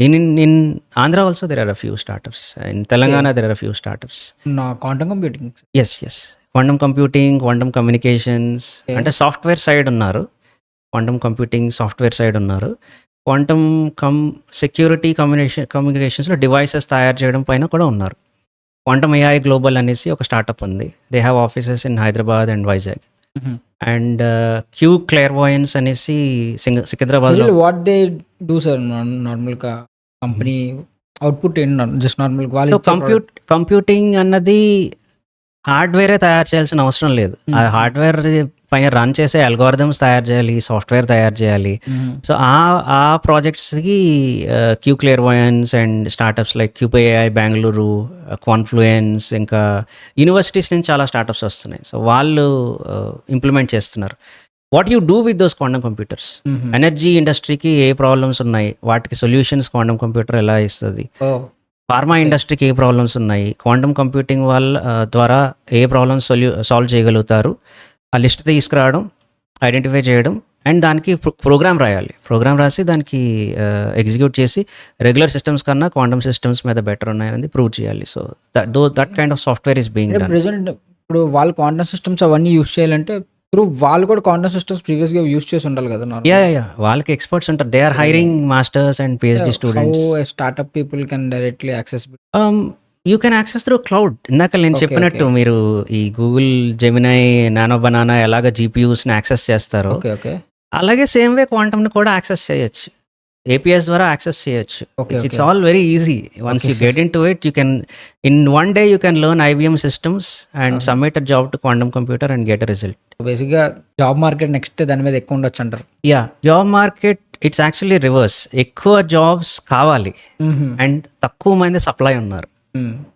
In Andhra also there are a few startups. In Telangana there are a few startups. నా quantum computing. Yes quantum computing, quantum communications, Okay. అంటే software side ఉన్నారు. Quantum computing software side ఉన్నారు. Quantum security కమ్యూనికేషన్స్లో devices తయారు చేయడం పైన కూడా ఉన్నారు. క్వాంటమ్ ఏఐ గ్లోబల్ అనేసి ఒక స్టార్టప్ ఉంది. They have offices in Hyderabad and Vizag. And Q Clairvoyance అనేసి సికింద్రాబాద్లో. వాట్ దే డూ సార్ నార్మల్గా కంపెనీ అవుట్పుట్ ఏంటి? జస్ట్ నార్మల్ వాళ్ళు కంప్యూటింగ్ అన్నది హార్డ్వేరే తయారు చేయాల్సిన అవసరం లేదు. ఆ హార్డ్వేర్ పైన రన్ చేసే అల్గోరిథమ్స్ తయారు చేయాలి, సాఫ్ట్వేర్ తయారు చేయాలి. సో ఆ ప్రాజెక్ట్స్కి Q Clairvoyance and startups like QPI Bengaluru, Confluence, ఇంకా యూనివర్సిటీస్ నుంచి చాలా స్టార్టప్స్ వస్తున్నాయి. సో వాళ్ళు ఇంప్లిమెంట్ చేస్తున్నారు. What you do with those quantum computers? Energy ఇండస్ట్రీకి ఏ ప్రాబ్లమ్స్ ఉన్నాయి, వాటికి సొల్యూషన్స్ క్వాంటమ్ కంప్యూటర్ ఎలా ఇస్తుంది? ఫార్మా ఇండస్ట్రీకి ఏ ప్రాబ్లమ్స్ ఉన్నాయి, క్వాంటమ్ కంప్యూటింగ్ ద్వారా ఏ ప్రాబ్లమ్స్ సాల్వ్ చేయగలుగుతారు? ఆ లిస్ట్ తీసుకురావడం, ఐడెంటిఫై చేయడం, అండ్ దానికి ప్రోగ్రామ్ రాయాలి. ప్రోగ్రామ్ రాసి దానికి ఎగ్జిక్యూట్ చేసి రెగ్యులర్ సిస్టమ్స్ కన్నా క్వాంటమ్ సిస్టమ్స్ మీద బెటర్ ఉన్నాయని ప్రూవ్ చేయాలి. So that kind of software is being done. Present ఇప్పుడు వాళ్ళు క్వాంటమ్ సిస్టమ్స్ అవన్నీ యూస్ చేయాలంటే ఇప్పుడు వాళ్ళు కూడా క్వాంటమ్ సిస్టమ్స్ ప్రీవియస్గా యూస్ చేసి ఉండాలి కదా. యా వాళ్ళకి ఎక్స్పర్ట్స్ ఉంటారు. They are hiring masters and PhD students. Startup people can directly access. You can access through cloud. ఇందాక నేను చెప్పినట్టు మీరు ఈ గూగుల్ జెమినై, నానో బనానా ఎలాగ జీపీయూస్ని యాక్సెస్ చేస్తారో, అలాగే సేమ్ వే క్వాంటమ్ని కూడా యాక్సెస్ చేయొచ్చు. ఏపీఎస్ ద్వారా యాక్సెస్ చేయొచ్చు. It's all very easy. Once you get in to it, you can in one day you can learn IBM systems and submit a job to quantum computer and get a result. బేసిక్గా job market next దాని మీద ఎక్కువ ఉండొచ్చు అంటారు. Yeah, job market it's actually reverse. ఎక్కువ jobs కావాలి and తక్కువ మంది సప్లై ఉన్నారు.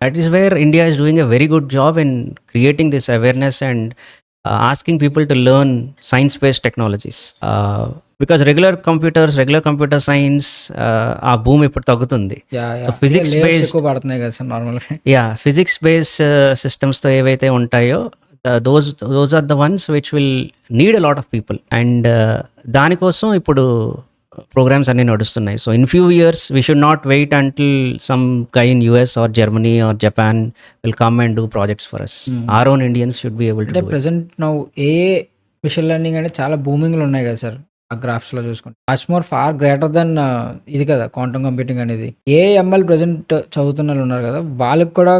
That is where India is doing a very good job in creating this awareness and asking people to learn science-based technologies. Because regular computer science, ఆ భూమి ఇప్పుడు తగ్గుతుంది. So physics-based systems తో ఏవైతే ఉంటాయో, those are the ones which will need a lot of people. And దానికోసం ఇప్పుడు programs అన్నీ నడుస్తున్నాయి. So in few years we should not wait until some guy in US or Germany or Japan will come and do projects for us. Our own Indians should be able to. అంటే present now machine learning అంటే చాలా బూమింగ్లో ఉన్నాయి కదా sir. ఆ గ్రాఫ్స్లో చూసుకుంటే much more far greater than ఇది కదా క్వాంటమ్ కంప్యూటింగ్ అనేది. ఎంఎల్ ప్రెసెంట్ చదువుతున్న వాళ్ళు ఉన్నారు కదా, వాళ్ళకి కూడా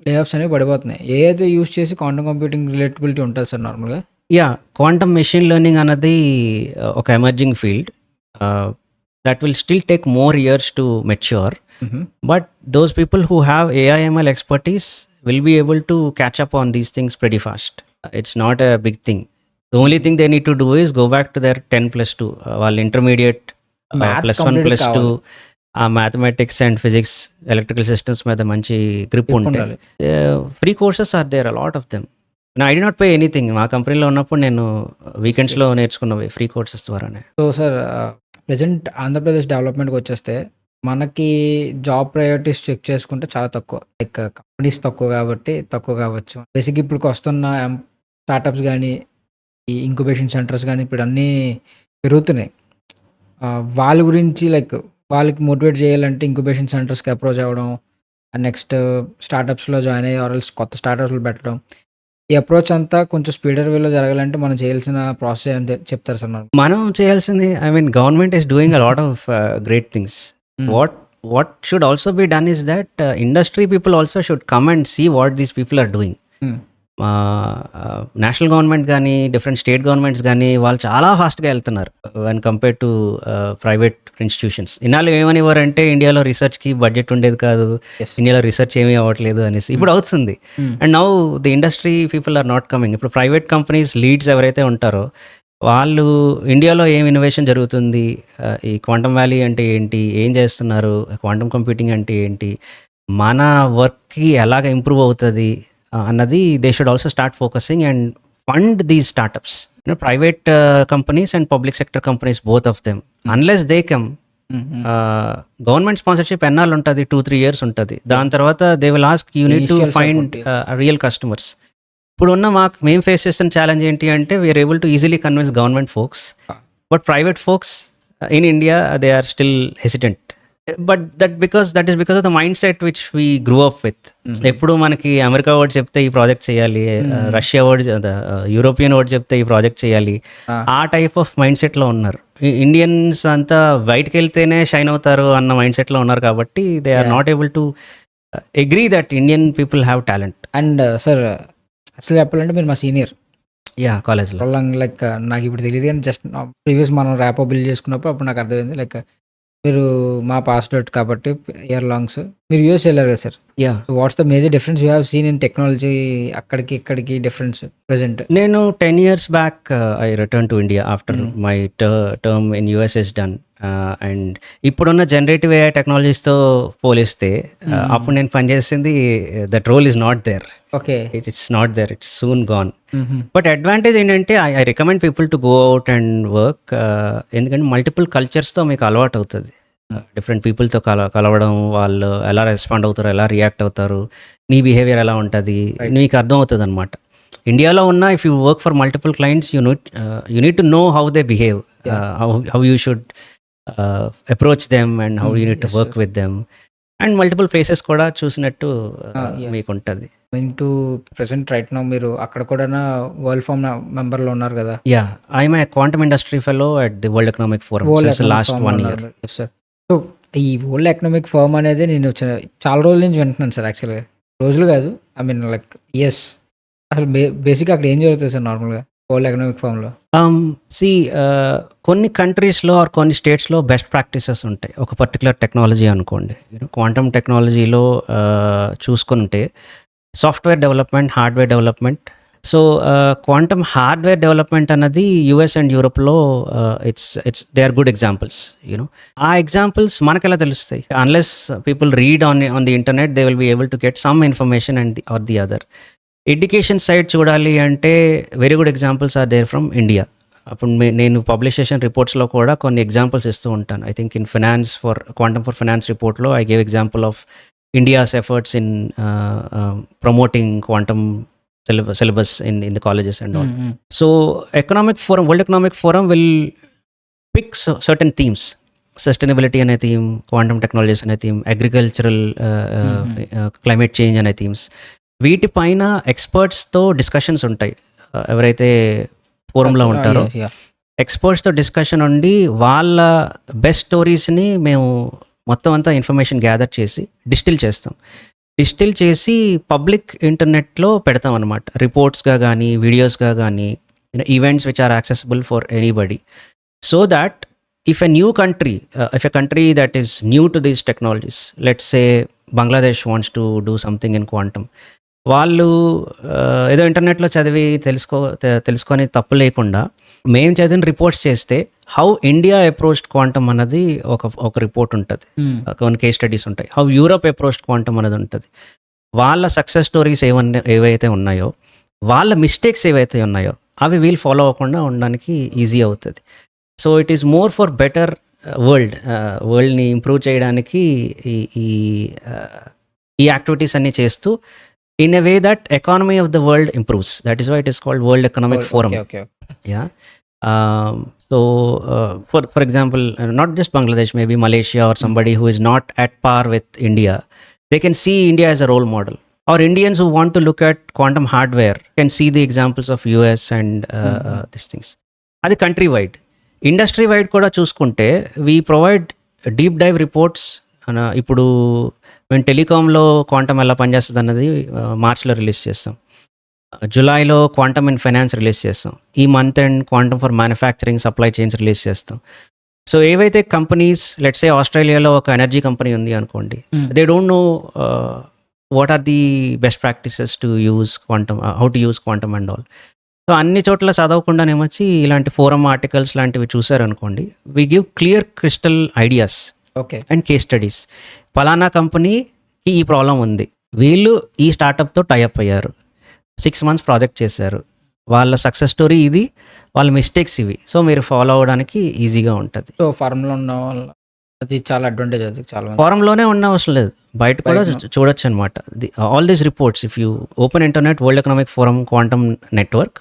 లేఆఫ్స్ అనేవి పడిపోతున్నాయి. ఏదైతే యూస్ చేసి క్వాంటమ్ కంప్యూటింగ్ రిలేటబిలిటీ ఉంటుంది సార్ నార్మల్గా? యా, క్వాంటమ్ మెషిన్ లెర్నింగ్ అన్నది ఒక emerging field. That will still take more years to mature. But those people who have AI/ML expertise will be able to catch up on these things pretty fast. It's not a big thing. The only thing they need to do is go back to their 10+2, while intermediate +1+2, mathematics and physics, electrical systems మీద మంచి grip ఉంటాయి. Free courses are there, a lot of them. I did not pay anything. మా కంపెనీలో ఉన్నప్పుడు నేను వీకెండ్స్లో నేర్చుకున్నవి free courses ద్వారానే. So sir present Andhra Pradesh డెవలప్మెంట్కి వచ్చేస్తే మనకి జాబ్ ప్రయారిటీస్ చెక్ చేసుకుంటే చాలా తక్కువ. లైక్ కంపెనీస్ తక్కువ కావచ్చు. బేసిక్ ఇప్పుడు వస్తున్న స్టార్టప్స్ కానీ ఈ ఇంక్యుబేషన్ సెంటర్స్ కానీ ఇప్పుడు అన్నీ పెరుగుతున్నాయి. వాళ్ళ గురించి లైక్ వాళ్ళకి మోటివేట్ చేయాలంటే ఇంక్యుబేషన్ సెంటర్స్కి అప్రోచ్ అవ్వడం, నెక్స్ట్ స్టార్టప్స్లో జాయిన్ అయ్యి ఆర్ఎల్స్ కొత్త స్టార్టప్స్లో పెట్టడం, ఈ అప్రోచ్ అంతా కొంచెం స్పీడర్ వేలో జరగాలంటే మనం చేయాల్సిన ప్రాసెస్ ఏంటి చెప్తారు సార్? మనం చేయాల్సింది, I mean government is doing a lot of great things. What should also be done is that industry people also should come and see what these people are doing. National government గానీ, different state governments గానీ, వాళ్ళు చాలా ఫాస్ట్‌గా ఎళ్తున్నారు when compared to private institutions. ఇన్నాళ్ళు ఏమనేవారంటే ఇండియాలో రిసర్చ్‌కి budget ఉండేది కాదు. యెస్. ఇండియాలో రిసర్చ్ ఏమీ అవ్వట్లేదు అనేసి. ఇప్పుడు అవుతుంది. And now the industry people are not coming. ఇప్పుడు ప్రైవేట్ కంపెనీస్ లీడ్స్ ఎవరైతే ఉంటారో వాళ్ళు ఇండియాలో ఏం ఇన్నోవేషన్ జరుగుతుంది, ఈ క్వాంటమ్ వ్యాలీ అంటే ఏంటి, ఏం చేస్తున్నారు, క్వాంటమ్ కంప్యూటింగ్ అంటే ఏంటి, మన వర్క్‌కి ఎలాగ ఇంప్రూవ్ అవుతది అన్నది they should also start focusing and fund these startups. Private companies and public sector companies both of them unless they come. Government sponsorship ఎన్నాళ్ళు ఉంటుంది? 2-3 years ఉంటుంది. దాని తర్వాత they will ask you need to Initial find support, real customers. ఇప్పుడున్న మేము face చేస్తున్న challenge ఏంటి అంటే we are able to easily convince government folks, but private folks in India they are still hesitant. But that is because of the mind set which we grew up with. ఎప్పుడు మనకి America వాడు చెప్తే ఈ project చేయాలి, Russia వాడు European వాడు చెప్తే ఈ ప్రాజెక్ట్ చేయాలి, ఆ టైప్ ఆఫ్ మైండ్ సెట్లో ఉన్నారు. ఇండియన్స్ అంతా బయటకు వెళ్తేనే షైన్ అవుతారు అన్న మైండ్ సెట్లో ఉన్నారు కాబట్టి they are not able to agree that Indian people have talent. And sir అసలు చెప్పాలంటే మీరు మా సీనియర్ కాలేజ్లో. లైక్ నాకు ఇప్పుడు తెలియదు కానీ జస్ట్ ప్రీవియస్ మనం ర్యాపో బిల్డ్ చేసుకున్నప్పుడు అప్పుడు నాకు అర్థమైంది. లైక్ మీరు మా పాస్డ్ అవుట్ కాబట్టి ఇయర్ లాంగ్స్ మీరు యూఎస్ వెళ్ళారు కదా sir. What's the major difference you have seen in technology అక్కడికి ఇక్కడికి డిఫరెన్స్ ప్రెసెంట్? నేను 10 years back I return to India after my term in US is done. And ఇప్పుడున్న జనరేటివ్ ఏఐ టెక్నాలజీస్తో పోలిస్తే అప్పుడు నేను పనిచేసింది that role is not there. Okay, it's not there, it's soon gone. But advantage ఏంటంటే I recommend people to go out and work. ఎందుకంటే multiple కల్చర్స్తో మీకు అలవాటు అవుతుంది. డిఫరెంట్ పీపుల్తో కలవడం, వాళ్ళు ఎలా రెస్పాండ్ అవుతారు, ఎలా రియాక్ట్ అవుతారు, నీ బిహేవియర్ ఎలా ఉంటుంది మీకు అర్థం అవుతుంది అనమాట. ఇండియాలో ఉన్న if you work for multiple clients you need to know how they behave, how you should approach them and how you need to work with them. And multiple places కూడా చూసినట్టు మీకు ఉంటుంది. టు ప్రెసెంట్ రైట్ నౌ మీరు అక్కడ కూడా world form మెంబర్లో ఉన్నారు కదా? I'm a quantum industry fellow at the world economic forum last 1 year. Sir, so ఈ వరల్డ్ ఎకనామిక్ ఫోరం అనేది నేను చాలా రోజుల నుంచి వింటున్నాను సార్. యాక్చువల్గా రోజులు కాదు, ఐ మీన్ లైక్ ఇయర్స్. అసలు బేసిక్గా అక్కడ ఏం జరుగుతుంది సార్ నార్మల్గా వరల్డ్ ఎకనామిక్ ఫోరంలో? కొన్ని కంట్రీస్లో ఆర్ కొన్ని స్టేట్స్లో బెస్ట్ ప్రాక్టీసెస్ ఉంటాయి. ఒక పర్టికులర్ టెక్నాలజీ అనుకోండి, క్వాంటమ్ టెక్నాలజీలో చూసుకుంటే software development, hardware development. So quantum hardware development అన్నది యూఎస్ అండ్ యూరోప్లో it's they are good examples. ఆ ఎగ్జాంపుల్స్ మనకు ఎలా తెలుస్తాయి? Unless people read on the internet they will be able to get some information and or the other. Education side చూడాలి అంటే very good examples are there from India. అప్పుడు నేను publish చేసిన రిపోర్ట్స్లో కూడా కొన్ని ఎగ్జాంపుల్స్ ఇస్తూ ఉంటాను. I think in finance for quantum for finance రిపోర్ట్లో I gave example of India's efforts in promoting quantum syllabus in the colleges and all. So World Economic Forum will pick certain themes. Sustainability ane theme, quantum technologies ane theme, agricultural climate change ane themes. వీటి పైన ఎక్స్పర్ట్స్తో discussions ఉంటాయి. ఎవరైతే ఫోరంలో ఉంటారో ఎక్స్పర్ట్స్తో discussion ఉండి వాళ్ళ best స్టోరీస్ని మేము మొత్తం అంతా ఇన్ఫర్మేషన్ గ్యాదర్ చేసి డిస్టిల్ చేసి పబ్లిక్ ఇంటర్నెట్లో పెడతాం అనమాట. రిపోర్ట్స్గా కానీ, వీడియోస్గా కానీ, events which are accessible for anybody. So that if a country that is new to these technologies, let's say Bangladesh wants to do something in quantum, వాళ్ళు ఏదో ఇంటర్నెట్లో చదివి తెలుసుకొని తప్పు లేకుండా మేము చదివిన రిపోర్ట్స్ చేస్తే హౌ ఇండియా అప్రోచ్డ్ క్వాంటమ్ అన్నది ఒక రిపోర్ట్ ఉంటుంది. కొన్ని కేస్ స్టడీస్ ఉంటాయి. హౌ యూరోప్ అప్రోచ్డ్ క్వాంటమ్ అనేది ఉంటుంది. వాళ్ళ సక్సెస్ స్టోరీస్ ఏవైతే ఉన్నాయో, వాళ్ళ మిస్టేక్స్ ఏవైతే ఉన్నాయో అవి వీళ్ళు ఫాలో అవ్వకుండా ఉండడానికి ఈజీ అవుతుంది. So it is more for better వరల్డ్ని ఇంప్రూవ్ చేయడానికి ఈ యాక్టివిటీస్ అన్నీ చేస్తూ in a way that economy of the world improves. That is why it is called World Economic Forum. Okay. Yeah. So for example, not just Bangladesh, maybe Malaysia or somebody who is not at par with India, they can see India as a role model. Or Indians who want to look at quantum hardware can see the examples of US and these things. Adi country wide. Industry wide kuda chuskunte we provide deep dive reports. ఇప్పుడు మేము టెలికాంలో quantum ఎలా పనిచేస్తుంది అన్నది మార్చ్లో release చేస్తాం. జులైలో quantum in finance release చేస్తాం. ఈ month end quantum for manufacturing supply chains release చేస్తాం. సో ఏవైతే కంపెనీస్ లెట్స్ సే ఆస్ట్రేలియాలో ఒక ఎనర్జీ కంపెనీ ఉంది అనుకోండి. They don't know what are the best practices to use quantum, how to use quantum and all. So అన్ని చోట్ల చదవకుండానేమొచ్చి ఇలాంటి ఫోరం ఆర్టికల్స్ లాంటివి చూసారనుకోండి, we give clear crystal ideas okay. And case studies. పలానా కంపెనీకి ఈ ప్రాబ్లం ఉంది, వీళ్ళు ఈ స్టార్టప్తో టైఅప్ అయ్యారు, 6 months ప్రాజెక్ట్ చేశారు, వాళ్ళ సక్సెస్ స్టోరీ ఇది, వాళ్ళ మిస్టేక్స్ ఇవి. సో మీరు ఫాలో అవ్వడానికి ఈజీగా ఉంటుంది. సో ఫార్మ్‌లో ఉన్న వాళ్ళ అది చాలా అడ్వాంటేజ్ అది చాలా మంది. ఫారంలోనే ఉన్న అవసరం లేదు, బయట కూడా చూడొచ్చు అనమాట. All these reports, if you open internet, world economic forum quantum network,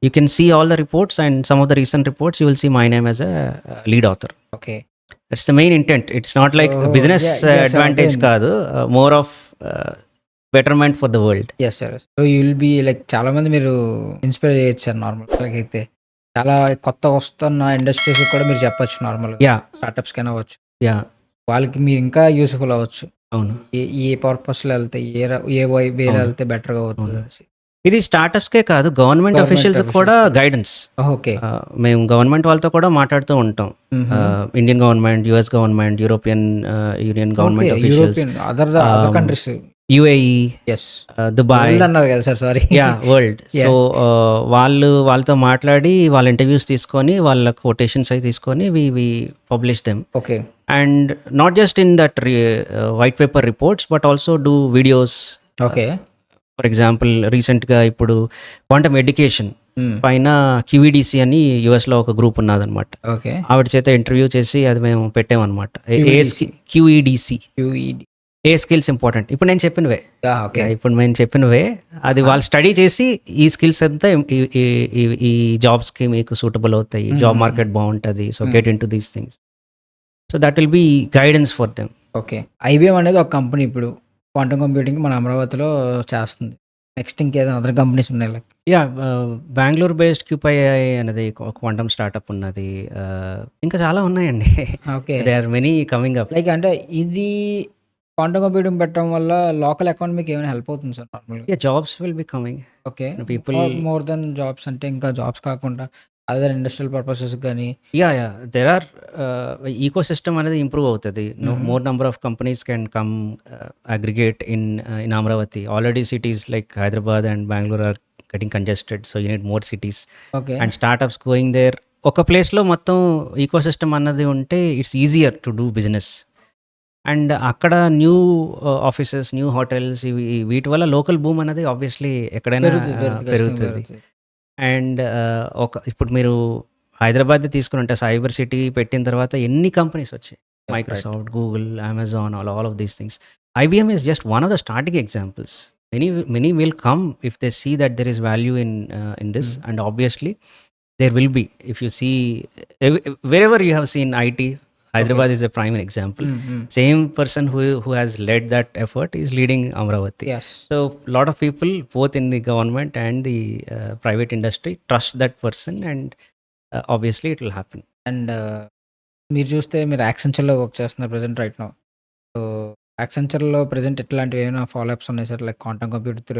you can see all the reports, and some of the recent reports you will see my name as a lead author. Okay. That's the main intent. It's not like a business advantage కాదు, more of betterment for the world. Yes sir. So you will be like చాలా మంది మీరు inspire చేయొచ్చు sir నార్మల్‌గా అయితే. చాలా కొత్తగా వస్తున్న ఇండస్ట్రీస్‌కి కూడా మీరు చెప్పొచ్చు నార్మల్‌గా. Yeah, స్టార్టప్స్‌కైనా అవ్వచ్చు. yeah, వాళ్ళకి మీరు ఇంకా యూజ్‌ఫుల్ అవ్వచ్చు. అవును. ఏ పర్పస్‌లో వెళ్తే ఏ వేలో వెళ్తే బెటర్‌గా అవుతుంది అనేసి. ఇది స్టార్టప్స్కే కాదు, గవర్నమెంట్ అఫీషియల్స్ కూడా గైడెన్స్. ఓకే. మేము గవర్నమెంట్ వాళ్ళతో కూడా మాట్లాడుతూ ఉంటాం. Indian government, US government, European Union government officials, European other countries, UAE, yes, Dubai, అన్నారు కదా sir, sorry. Ya, world. So వాళ్ళతో మాట్లాడి వాళ్ళ ఇంటర్వ్యూస్ తీసుకొని వాళ్ళ కొటేషన్స్ అవి తీసుకొని we publish them. Okay. And not just in that white paper reports, but also do videos. Okay. For example రీసెంట్గా ఇప్పుడు క్వాంటమ్ ఎడ్యుకేషన్ పైన క్యూఈడిసి అని యుఎస్లో ఒక గ్రూప్ ఉన్నదన్నమాట. ఓకే. ఆవిడ చేత ఇంటర్వ్యూ చేసి అది మేము పెట్టామన్నమాట. క్యూఈడిసి, ఏ స్కిల్స్ ఇంపార్టెంట్. ఇప్పుడు నేను చెప్పినవే, ఓకే. ఇప్పుడు నేను చెప్పినవే అది వాళ్ళు స్టడీ చేసి ఈ స్కిల్స్ అంతా ఈ జాబ్స్కి మీకు సూటబుల్ అవుతాయి, జాబ్ మార్కెట్ బాగుంటుంది, so get in to these things. So that will be guidance for them. Okay. IBM అనేది ఒక కంపెనీ ఇప్పుడు క్వాంటమ్ కంప్యూటింగ్ మన అమరావతిలో చేస్తుంది. నెక్స్ట్ ఇంకేదైనా అదర్ కంపెనీస్ ఉన్నాయి like? Yeah, Bengaluru based QpiAI అనేది క్వాంటమ్ స్టార్టప్ ఉన్నది. ఇంకా చాలా ఉన్నాయండి. Okay. They are many coming up. Like అంటే ఇది క్వాంటమ్ కంప్యూటింగ్ పెట్టడం వల్ల లోకల్ ఎకానమీకి ఏమైనా హెల్ప్ అవుతుంది సార్ నార్మల్‌గా? Yeah, jobs will be coming. Okay. People more than jobs అంటే ఇంకా జాబ్స్ కాకుండా అదర్ ఇండస్ట్రియల్ పర్పసెస్ కానీ? Yeah, there are ecosystem అనేది ఇంప్రూవ్ అవుతుంది. More number of companies can come aggregate in Amaravati. Already cities like Hyderabad and Bengaluru are getting congested, so you need more cities okay. And startups going there. ఒక ప్లేస్లో మొత్తం ecosystem అన్నది ఉంటే it's easier to do business. And అక్కడ new offices, new hotels, ఇవి వీటి వల్ల local boom అనేది ఆబ్వియస్లీ ఎక్కడైనా పెరుగుతుంది. అండ్ ఇప్పుడు మీరు హైదరాబాద్ తీసుకుని సైబర్ సిటీ పెట్టిన తర్వాత ఎన్ని కంపెనీస్ వచ్చాయి, Microsoft, Google, Amazon, all of these things. IBM is just one of the starting examples. Many will come if they see that there is value in this. And obviously there will be, if you see wherever you have seen IT, Hyderabad is a prime example. Same person who has led that effort is leading Amravati. Yes. So lot of people both in the government and the private industry trust that person, and obviously it will happen. And మీరు చూస్తే మీరు యాక్సెంచర్లో work చేస్తున్నారు present right now. So యాక్సెంచర్లో present ఎట్లాంటివి ఏమైనా follow ups ఉన్నాయి sir, like quantum computer through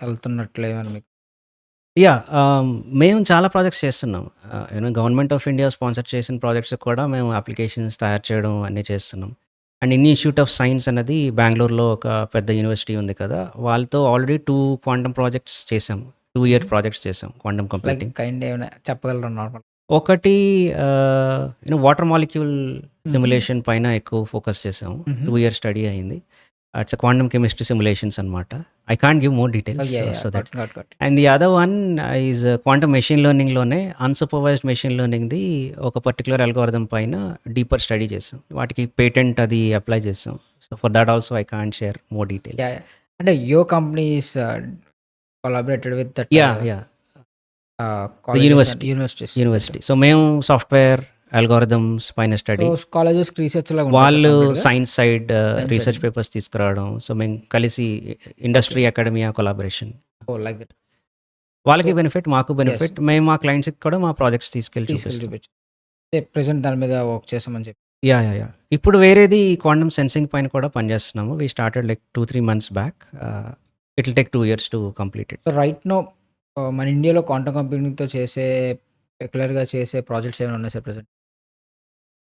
వెళ్తున్నట్లు ఏమైనా మీకు? యా, మేము చాలా ప్రాజెక్ట్స్ చేస్తున్నాం. గవర్నమెంట్ ఆఫ్ ఇండియా స్పాన్సర్ చేసిన ప్రాజెక్ట్స్ కూడా మేము అప్లికేషన్స్ తయారు చేయడం అన్నీ చేస్తున్నాం. అండ్ ఇన్స్టిట్యూట్ ఆఫ్ సైన్స్ అనేది బెంగళూరులో ఒక పెద్ద యూనివర్సిటీ ఉంది కదా, వాళ్ళతో ఆల్రెడీ 2 క్వాంటమ్ ప్రాజెక్ట్స్ చేసాం. 2 year ప్రాజెక్ట్స్ చేసాం క్వాంటమ్ లైక్ కంప్యూటింగ్. కైండ్ ఏమైనా చెప్పగలరా నార్మల్? ఒకటి వాటర్ మాలిక్యూల్ సిమ్యులేషన్ పైన ఎక్కువ ఫోకస్ చేసాము. 2 year స్టడీ అయింది. ఇట్స్ క్వాంటమ్ కెమిస్ట్రీ సిమ్యులేషన్స్ అనమాట. I can't give more details so that. And the other one is quantum machine లెర్నింగ్లోనే అన్సూపర్వైజ్డ్ మెషిన్ లెర్నింగ్ది ఒక పర్టికులర్ అల్గోరిథం పైన డీపర్ స్టడీ చేసాం. వాటికి పేటెంట్ అది అప్లై చేసాం. So for that also I can't share more details. అంటే your company is collaborated with that ya university. So మేము సాఫ్ట్వేర్ అల్గోరిథమ్స్ పైన స్టడీ, కాలేజెస్ రీసెర్చ్ వాళ్ళు సైన్స్ సైడ్ రీసెర్చ్ పేపర్స్ తీసుకురావడం. So మేము కలిసి industry academia collaboration, like that. వాళ్ళకి benefit, మాకు benefit. మేము మా క్లయింట్స్కి కూడా మా ప్రాజెక్ట్స్ తీసుకెళ్ళి ప్రెసెంట్ దాని మీద వర్క్ చేసామని చెప్పి. యా. ఇప్పుడు వేరేది క్వాంటమ్ సెన్సింగ్ పైన కూడా పనిచేస్తున్నాము. We started like 2-3 months back. It will take 2 years to complete it. So right now మన ఇండియాలో క్వాంటమ్ కంప్యూటింగ్‌తో చేసే రెగ్యులర్‌గా చేసే ప్రాజెక్ట్స్ ఏమైనా ఉన్నాయా sir present?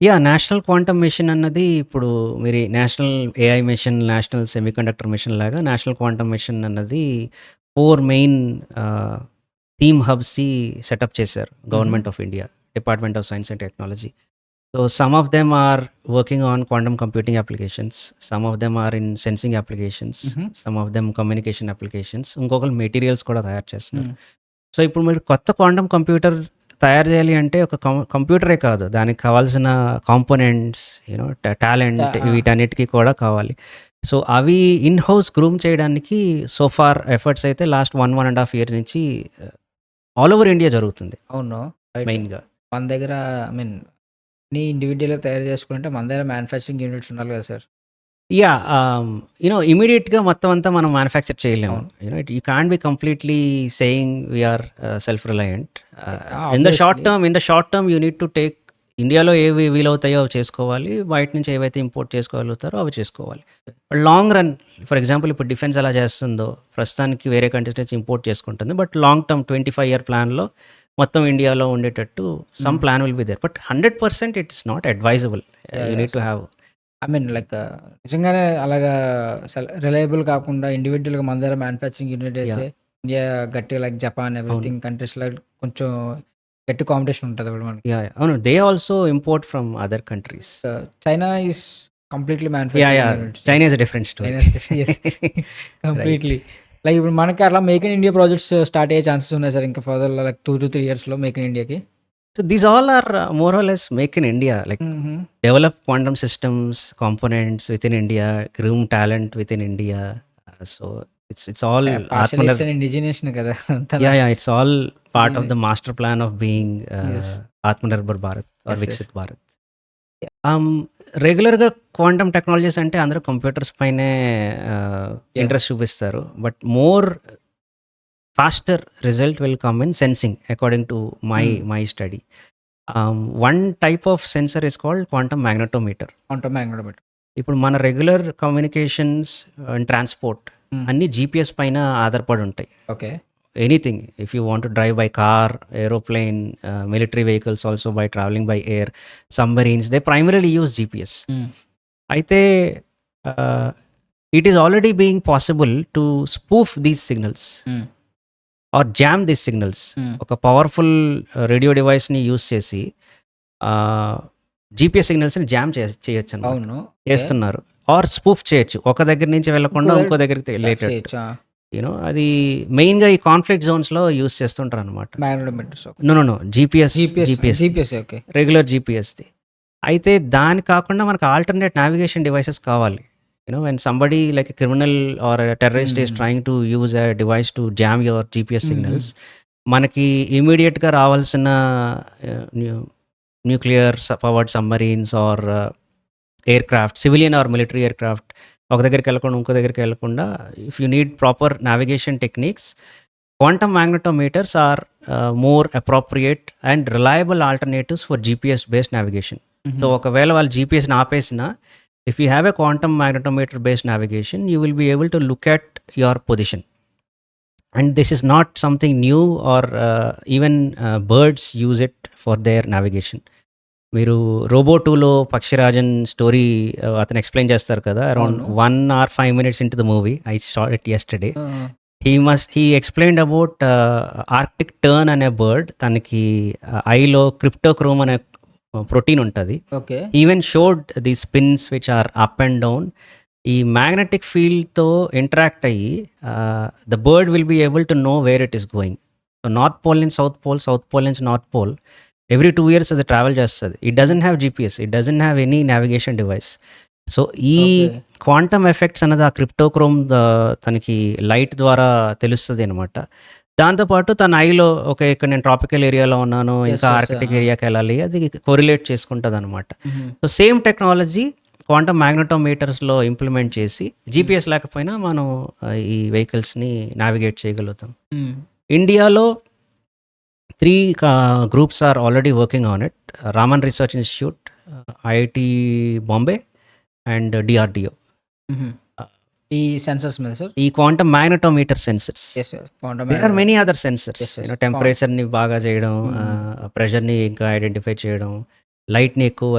Yeah! National quantum mission అన్నది ఇప్పుడు మీరు national AI mission, national semiconductor mission లాగా నేషనల్ క్వాంటమ్ మిషన్ అన్నది 4 మెయిన్ థీమ్ హబ్స్‌ని సెటప్ చేశారు government of India, department of science and technology. So some of them are working on quantum computing applications, some of them are in sensing applications, some of them communication applications, ఇంకొకరు materials కూడా తయారు చేస్తున్నారు. So ఇప్పుడు మీరు కొత్త quantum computer తయారు చేయాలి అంటే ఒక కంప్యూటరే కాదు, దానికి కావాల్సిన కాంపోనెంట్స్, యూనో టాలెంట్, వీటన్నిటికీ కూడా కావాలి. సో అవి ఇన్ హౌస్ గ్రూమ్ చేయడానికి సో ఫార్ ఎఫర్ట్స్ అయితే లాస్ట్ 1.5 year నుంచి ఆల్ ఓవర్ ఇండియా జరుగుతుంది అవును. రైట్. మెయిన్గా. మన దగ్గర ఐ మీన్ అన్నీ ఇండివిడ్యువల్‌గా తయారు చేసుకుంటే మన దగ్గర మ్యానుఫ్యాక్చరింగ్ యూనిట్స్ ఉండాలి కదా సార్. యాహ్! ఇమ్మీడియేట్‌గా మొత్తం అంతా మనం మ్యానుఫ్యాక్చర్ చేయలేము. అవును. You can't be completely saying we are self reliant. In the obviously. Short term you need to take, ఇండియాలో ఏవి వీలవుతాయో అవి చేసుకోవాలి. బయట నుంచి ఏవైతే ఇంపోర్ట్ చేసుకోగలుగుతారో అవి చేసుకోవాలి. లాంగ్ రన్, ఫర్ ఎగ్జాంపుల్ ఇప్పుడు డిఫెన్స్ ఎలా చేస్తుందో ప్రస్తుతానికి వేరే కంట్రీస్ నుంచి ఇంపోర్ట్ చేసుకుంటుంది. బట్ లాంగ్ టర్మ్ 25 year ప్లాన్‌లో మొత్తం ఇండియాలో ఉండేటట్టు some plan will be there. But 100% it's not advisable. You need to have I mean like నిజంగానే అలాగా రిలయబుల్ కాకుండా ఇండివిడ్యువల్‌గా మన దగ్గర మ్యానుఫ్యాక్చరింగ్ యూనిట్ అయితే ఇండియా గట్టిగా లైక్ జపాన్ ఎవ్రీథింగ్ కంట్రీస్‌లో కొంచెం గట్టి కాంపిటీషన్ ఉంటది ఇప్పుడు మనకి. అవును, they also import from other countries. China is completely yeah manufacturing units. China is different story. Yes. Completely. Like ఇప్పుడు మనకి అట్లా make in India projects start అయ్యే ఛాన్సెస్ ఉన్నాయి సార్ ఇంకా ఫర్దర్‌లో లైక్ 2 to 3 yearsలో మేక్ ఇన్ ఇండియాకి. So these all are more or less make in India, like develop quantum systems components with in India, groom talent with in India. So it's all partial indigenization కదా అంతా. It's all part of the master plan of being Yes. Atmanirbhar Bharat or Yes, Viksit Bharat. రెగ్యులర్గా quantum technologies అంటే అందరూ computers పైనే interest చూపిస్తారు. But more faster result will come in sensing according to my study. One type of sensor is called quantum magnetometer. Quantum magnetometer. ఇప్పుడు మన regular communications and transport అన్ని GPS పైన ఆధారపడి ఉంటాయి. Okay. Anything, if you want to drive by car, aeroplane, military vehicles also by travelling by air, submarines, they primarily use GPS. అయితే it is already being possible to spoof these signals or jam this signals. ఒక powerful radio డివైస్ని use చేసి GPS సిగ్నల్స్ని jam చేయొచ్చు అన్నమాట. అవును. చేస్తున్నారు. Are spoof చేయొచ్చు, ఒక దగ్గర నుంచి వెళ్ళకుండా ఇంకో దగ్గరికి వెళ్ళేటట్టు. యూనో అది మెయిన్గా ఈ కాన్ఫ్లిక్ట్ జోన్స్లో యూస్ చేస్తుంటారు అనమాట. Magnetometers. No GPS okay. Regular GPSది. అయితే దాని కాకుండా మనకు ఆల్టర్నేట్ నావిగేషన్ డివైసెస్ కావాలి. When somebody like a criminal or a terrorist is trying to use a device to jam your GPS signals, మనకి ఇమీడియట్గా రావాల్సిన nuclear powered submarines or aircraft, civilian or military aircraft ఒక దగ్గరికి వెళ్ళకుండా ఇంకో దగ్గరికి వెళ్ళకుండా, if you need proper navigation techniques, quantum magnetometers are more appropriate and reliable alternatives for GPS based navigation. So ఒకవేళ వాళ్ళు GPSని ఆపేసినా, if you have a quantum magnetometer based navigation, you will be able to look at your position. And this is not something new, or even birds use it for their navigation. మీరు robo 2లో పక్షిరాజన్ story అతను explain చేస్తారు కదా, around 1 or 5 minutes into the movie. I saw it yesterday. He explained about Arctic tern అనే bird. తనకి ఐలో cryptochrome అనే protein ఉంటుంది. Okay. Even showed the spins which are up and down. ఈ మ్యాగ్నెటిక్ ఫీల్డ్తో ఇంటరాక్ట్ అయ్యి the bird will be able to know where it is going. So north pole నుంచి south pole, south pole నుంచి north pole every 2 years అది travel చేస్తుంది. It doesn't have GPS, it doesn't have any navigation device. So ఈ quantum effects అన్నది ఆ క్రిప్టోక్రోమ్ తనకి light ద్వారా తెలుస్తుంది అనమాట. దాంతోపాటు తన ఐలో ఓకే ఇక్కడ నేను ట్రాపికల్ ఏరియాలో ఉన్నాను, ఇంకా ఆర్కిటిక్ ఏరియాకి వెళ్ళాలి, అది కోరిలేట్ చేసుకుంటుంది అనమాట. సో సేమ్ టెక్నాలజీ క్వాంటమ్ మ్యాగ్నెటోమీటర్స్లో ఇంప్లిమెంట్ చేసి GPS లేకపోయినా మనం ఈ వెహికల్స్ని నావిగేట్ చేయగలుగుతాం. ఇండియాలో 3 groups are already working on it. Raman Research Institute, IIT Bombay and DRDO. ఈ సెన్సర్స్ మీద సార్? ఈ quantum magnetometer sensors. Yes sir. Quantum there are many other sensors. Yes yes. టెంపరేచర్ని బాగా చేయడం, ప్రెషర్ని ఇంకా ఐడెంటిఫై చేయడం, లైట్ని ఎక్కువ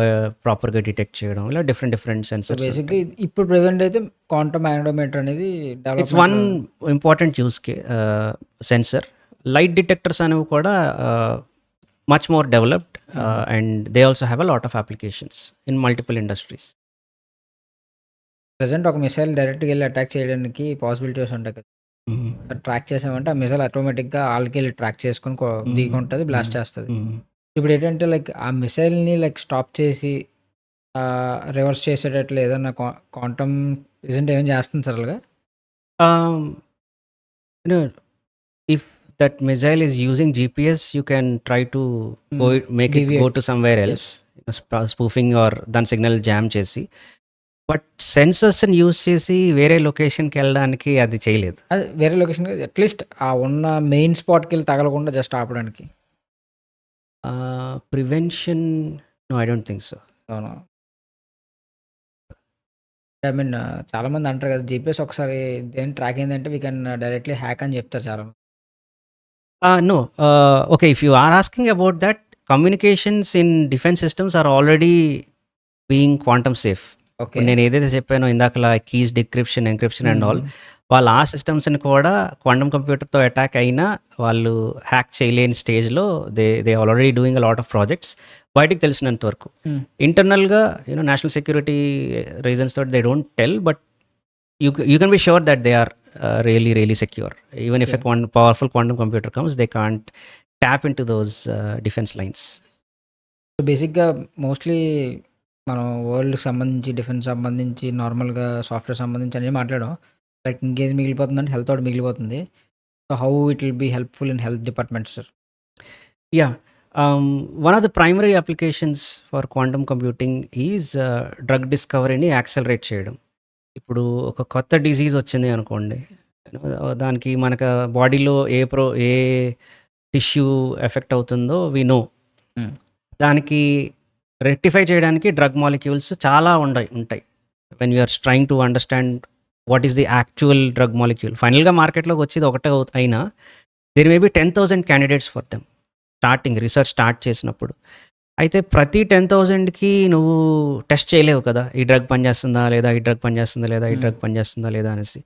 ప్రాపర్గా డిటెక్ట్ చేయడం, ఇలా డిఫరెంట్ సో సెన్సర్స్. బేసిక్‌గా ఇప్పుడు ప్రెజెంట్ అయితే క్వాంటమ్ మాగ్నెటోమీటర్ అనేది it's one important sensor. Light detectors అనేవి కూడా much more developed, and they also have a lot of applications in multiple industries. Present ఒక మిసైల్ డైరెక్ట్‌గా ఎళ్లి అటాక్ చేయడానికి పాసిబిలిటీస్ ఉంటాయి కదా! ట్రాక్ చేసామంటే ఆ మిసైల్ ఆటోమేటిక్‌గా ఆళ్ళకెళ్ళి ట్రాక్ చేసుకొని దిగుంటది, బ్లాస్ట్ చేస్తది. ఇప్పుడేంటంటే లైక్ ఆ మిసైల్‌ని లైక్ స్టాప్ చేసి రివర్స్ చేసేటట్లు ఏదన్నా క్వాంటమ్ ప్రెజెంట్ ఏమైనా చేస్తుంది సార్ అలాగా? If that missile is using GPS, you can try to make it go Deviate. to somewhere Yes. else, spoofing or దాని సిగ్నల్ జామ్ చేసి. బట్ సెన్సర్స్ని యూజ్ చేసి వేరే లొకేషన్కి వెళ్ళడానికి అది చేయలేదు. అది వేరే లొకేషన్ అట్లీస్ట్ ఆ ఉన్న మెయిన్ స్పాట్‌కెళ్ళి తగలకుండా జస్ట్ ఆపడానికి. Prevention, no, I don't think so. అవునా? ఐ మీన్ చాలామంది అంటారు కదా! జీపీఎస్ ఒకసారి దేన్ని ట్రాక్ అయిందంటే వీ కెన్ డైరెక్ట్‌లీ హ్యాక్ అని చెప్తారు చాలామంది. No. Okay, if you are asking about that, communications in defense systems are already being quantum safe. Okay. నేను ఏదైతే చెప్పానో ఇందాకలా keys decryption, encryption and all, వాళ్ళు ఆ సిస్టమ్స్ని కూడా క్వాంటమ్ కంప్యూటర్తో అటాక్ అయినా వాళ్ళు హ్యాక్ చేయలేని స్టేజ్లో they already doing a lot of projects. బయటికి తెలిసినంత వరకు ఇంటర్నల్గా నేషనల్ సెక్యూరిటీ రీజన్స్ తోటి they don't tell, but you can be sure that they are really secure. Even if a powerful quantum computer comes, they can't tap into those defense lines. So బేసిక్‌గా mostly మనం వరల్డ్‌కి సంబంధించి, defence సంబంధించి, నార్మల్‌గా software సంబంధించి అన్నీ మాట్లాడాం. Like ఇంకేది మిగిలిపోతుందంటే health ఒకటి మిగిలిపోతుంది. So how it will be helpful in health department sir? Yeah. One of the primary applications for quantum computing is drug discoveryని యాక్సలరేట్ చేయడం. ఇప్పుడు ఒక కొత్త డిజీజ్ వచ్చింది అనుకోండి, దానికి మనకు బాడీలో ఏ టిష్యూ ఎఫెక్ట్ అవుతుందో వి నో. దానికి రెక్టిఫై చేయడానికి డ్రగ్ మాలిక్యూల్స్ చాలా ఉంటాయి. When you are trying to understand what is the actual drug molecule, ఫైనల్గా మార్కెట్లోకి వచ్చేది ఒకటే అయినా there may be 10,000 candidates for them starting research start చేసినప్పుడు. అయితే ప్రతి 10,000కి నువ్వు టెస్ట్ చేయలేవు కదా, ఈ డ్రగ్ పనిచేస్తుందా లేదా, ఈ డ్రగ్ పనిచేస్తుందా లేదా, ఈ డ్రగ్ పనిచేస్తుందా లేదా అనేసి.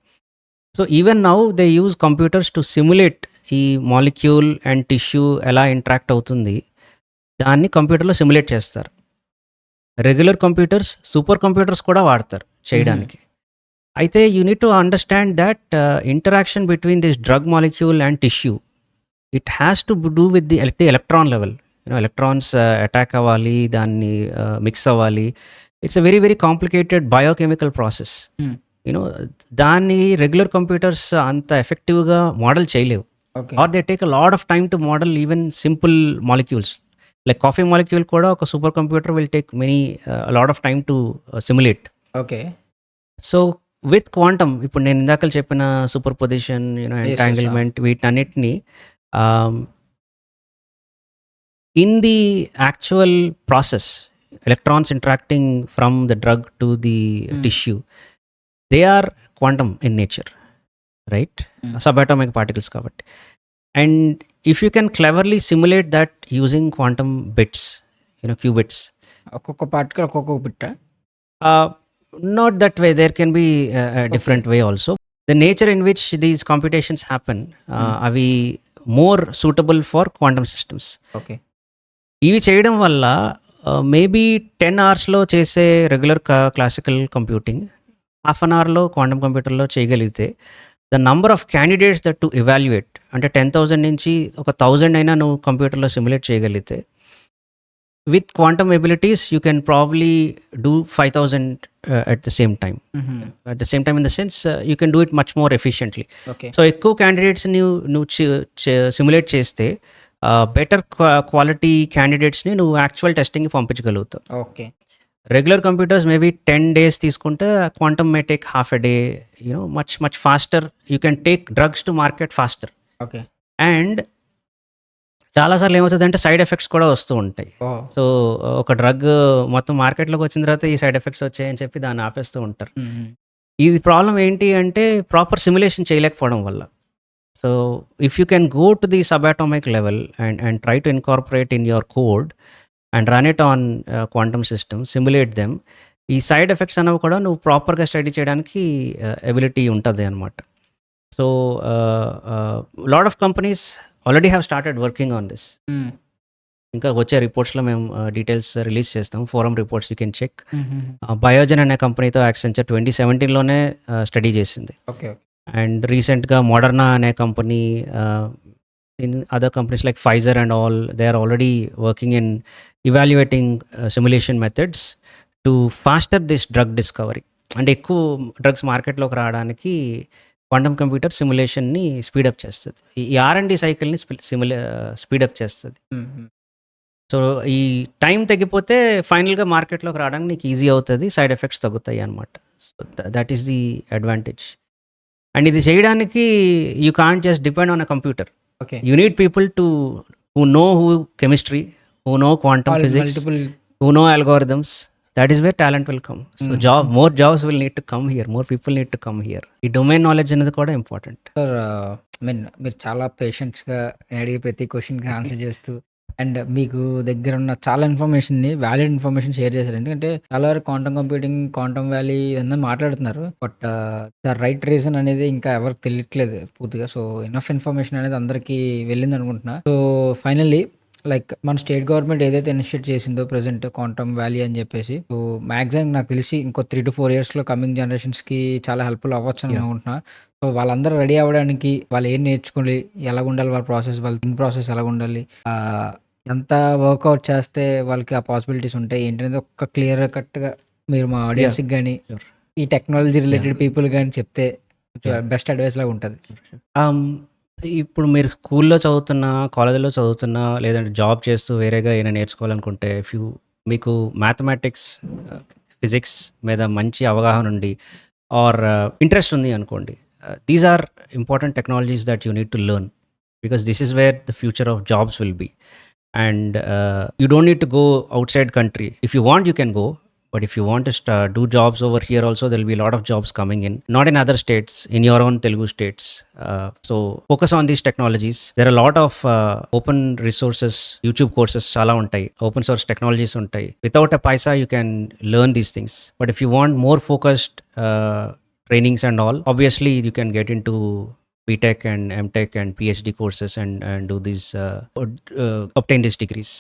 So even now they use computers to simulate ఈ మాలిక్యూల్ అండ్ టిష్యూ ఎలా ఇంటరాక్ట్ అవుతుంది, దాన్ని కంప్యూటర్లో సిమ్యులేట్ చేస్తారు. రెగ్యులర్ కంప్యూటర్స్, సూపర్ కంప్యూటర్స్ కూడా వాడతారు చేయడానికి. అయితే you need to understand that interaction between this drug molecule and tissue, it has to do with the electron level. Electrons attack అవ్వాలి, దాన్ని మిక్స్ అవ్వాలి. It's a very complicated biochemical process. దాన్ని regular computers అంత ఎఫెక్టివ్గా model చేయలేవు. Or they take a lot of time to model even simple molecules. Like coffee molecule కూడా ఒక super computer will take lot of time to simulate. Okay. So with quantum, ఇప్పుడు నేను ఇందాక చెప్పిన super position, entanglement, వీటన్నిటిని in the actual process, electrons interacting from the drug to the tissue, they are quantum in nature, right? Subatomic particles kabatti. And if you can cleverly simulate that using quantum bits, qubits, ఒక్కొక్క particle ఒక్కొక్క బిట్టా? not that way. There can be a different way also. The nature in which these computations happen are more suitable for quantum systems. Okay. ఇవి చేయడం వల్ల maybe 10 అవర్స్లో చేసే regular classical computing half an అవర్లో quantum కంప్యూటర్లో చేయగలిగితే, the number of candidates that to evaluate, అంటే 10,000 నుంచి ఒక 1,000 అయినా నువ్వు కంప్యూటర్లో సిమ్యులేట్ చేయగలిగితే, with quantum abilities you can probably do 5,000 at the same time. At the same time in the sense you can do it much more efficiently. Okay. So ఎక్కువ candidates నువ్వు simulate చేస్తే బెటర్ క్వాలిటీ క్యాండిడేట్స్ని నువ్వు actual టెస్టింగ్కి పంపించగలుగుతావు. Okay. Regular computers maybe 10 days తీసుకుంటే, quantum may take half a day. Much faster you can take drugs to market faster. Okay. And చాలాసార్లు ఏమవుతుందంటే సైడ్ ఎఫెక్ట్స్ కూడా వస్తూ ఉంటాయి. సో ఒక డ్రగ్ మొత్తం మార్కెట్లోకి వచ్చిన తర్వాత ఈ సైడ్ ఎఫెక్ట్స్ వచ్చాయని చెప్పి దాన్ని ఆపేస్తూ ఉంటారు. ఇది ప్రాబ్లమ్ ఏంటి అంటే ప్రాపర్ సిమ్యులేషన్ చేయలేకపోవడం వల్ల. So if you can go to the subatomic level and try to incorporate in your code and run it on quantum system, simulate them, ఈ సైడ్ ఎఫెక్ట్స్ అనేవి కూడా నువ్వు ప్రాపర్గా స్టడీ చేయడానికి ఎబిలిటీ ఉంటుంది అనమాట. So lot of companies already have started working on this. ఇంకా వచ్చే రిపోర్ట్స్లో మేము డీటెయిల్స్ రిలీజ్ చేస్తాం, forum reports you can check. Biogen అనే కంపెనీతో యాక్సెంచర్ 2017లోనే స్టడీ చేసింది. ఓకే. అండ్ రీసెంట్గా మోడర్నా అనే company, in other companies like Pfizer and all, they are already working in evaluating simulation methods to faster this drug discovery. అంటే ఎక్కువ drugs మార్కెట్లోకి రావడానికి క్వాంటమ్ కంప్యూటర్ సిమ్యులేషన్ని స్పీడప్ చేస్తుంది, ఈ R&D సైకిల్ని స్పీడప్ చేస్తుంది. సో ఈ టైం తగ్గిపోతే ఫైనల్గా మార్కెట్లోకి రావడానికి నీకు ఈజీ అవుతుంది, సైడ్ ఎఫెక్ట్స్ తగ్గుతాయి అనమాట. So that is the advantage. And ఇది చేయడానికి you can't just depend on a computer. Okay. You need people to who know chemistry, who know quantum physics, multiple. who know algorithms. That is where talent will come. So more jobs will need to come here, more people need to come here. ఈ domain knowledge అనేది కూడా important. Sir, మీరు చాలా పేషెంట్స్గా అడిగే ప్రతి క్వశ్చన్కి answer చేస్తూ and మీకు దగ్గర ఉన్న చాలా ఇన్ఫర్మేషన్ని, వ్యాలిడ్ ఇన్ఫర్మేషన్ షేర్ చేశారు. ఎందుకంటే చాలా వరకు క్వాంటమ్ కంప్యూటింగ్, క్వాంటమ్ వ్యాలీ ఇవన్నీ మాట్లాడుతున్నారు, బట్ ద రైట్ రీజన్ అనేది ఇంకా ఎవరికి తెలియట్లేదు పూర్తిగా. సో ఎనఫ్ ఇన్ఫర్మేషన్ అనేది అందరికీ వెళ్ళింది అనుకుంటున్నా. సో ఫైనల్లీ లైక్ మన స్టేట్ గవర్నమెంట్ ఏదైతే ఇనిషియేట్ చేసిందో ప్రెసెంట్ క్వాంటమ్ వ్యాలీ అని చెప్పేసి, సో మ్యాక్సిమం నాకు తెలిసి ఇంకో 3 to 4 yearsలో కమింగ్ జనరేషన్స్కి చాలా హెల్ప్ఫుల్ అవ్వచ్చు అని అనుకుంటున్నా. సో వాళ్ళందరూ రెడీ అవ్వడానికి వాళ్ళు ఏం నేర్చుకోవాలి, ఎలా ఉండాలి వాళ్ళ ప్రాసెస్, వాళ్ళ థింక్ ప్రాసెస్ ఎలా ఉండాలి, ఎంత వర్కౌట్ చేస్తే వాళ్ళకి ఆ పాసిబిలిటీస్ ఉంటాయి ఏంటనేది ఒక క్లియర్ కట్గా మీరు మా ఆడియన్స్కి కానీ ఈ టెక్నాలజీ రిలేటెడ్ పీపుల్ కానీ చెప్తే బెస్ట్ అడ్వైస్ లాగా ఉంటుంది. ఇప్పుడు మీరు స్కూల్లో చదువుతున్నా, కాలేజీలో చదువుతున్నా, లేదంటే జాబ్ చేస్తూ వేరేగా ఏమైనా నేర్చుకోవాలనుకుంటే, మీకు మ్యాథమెటిక్స్, ఫిజిక్స్ మీద మంచి అవగాహన ఉండి ఆర్ ఇంట్రెస్ట్ ఉంది అనుకోండి, these are important technologies that you need to learn, because this is where the future of jobs will be. And you don't need to go outside country. If you want, you can go, but if you want to do jobs over here also, there will be a lot of jobs coming in, not in other states, in your own Telugu states. So focus on these technologies. There are a lot of open resources, YouTube courses chala untai, open source technologies untai. Without a paisa you can learn these things, but if you want more focused trainings and all, obviously you can get into BTech and MTech and PhD courses and do these obtain these degrees.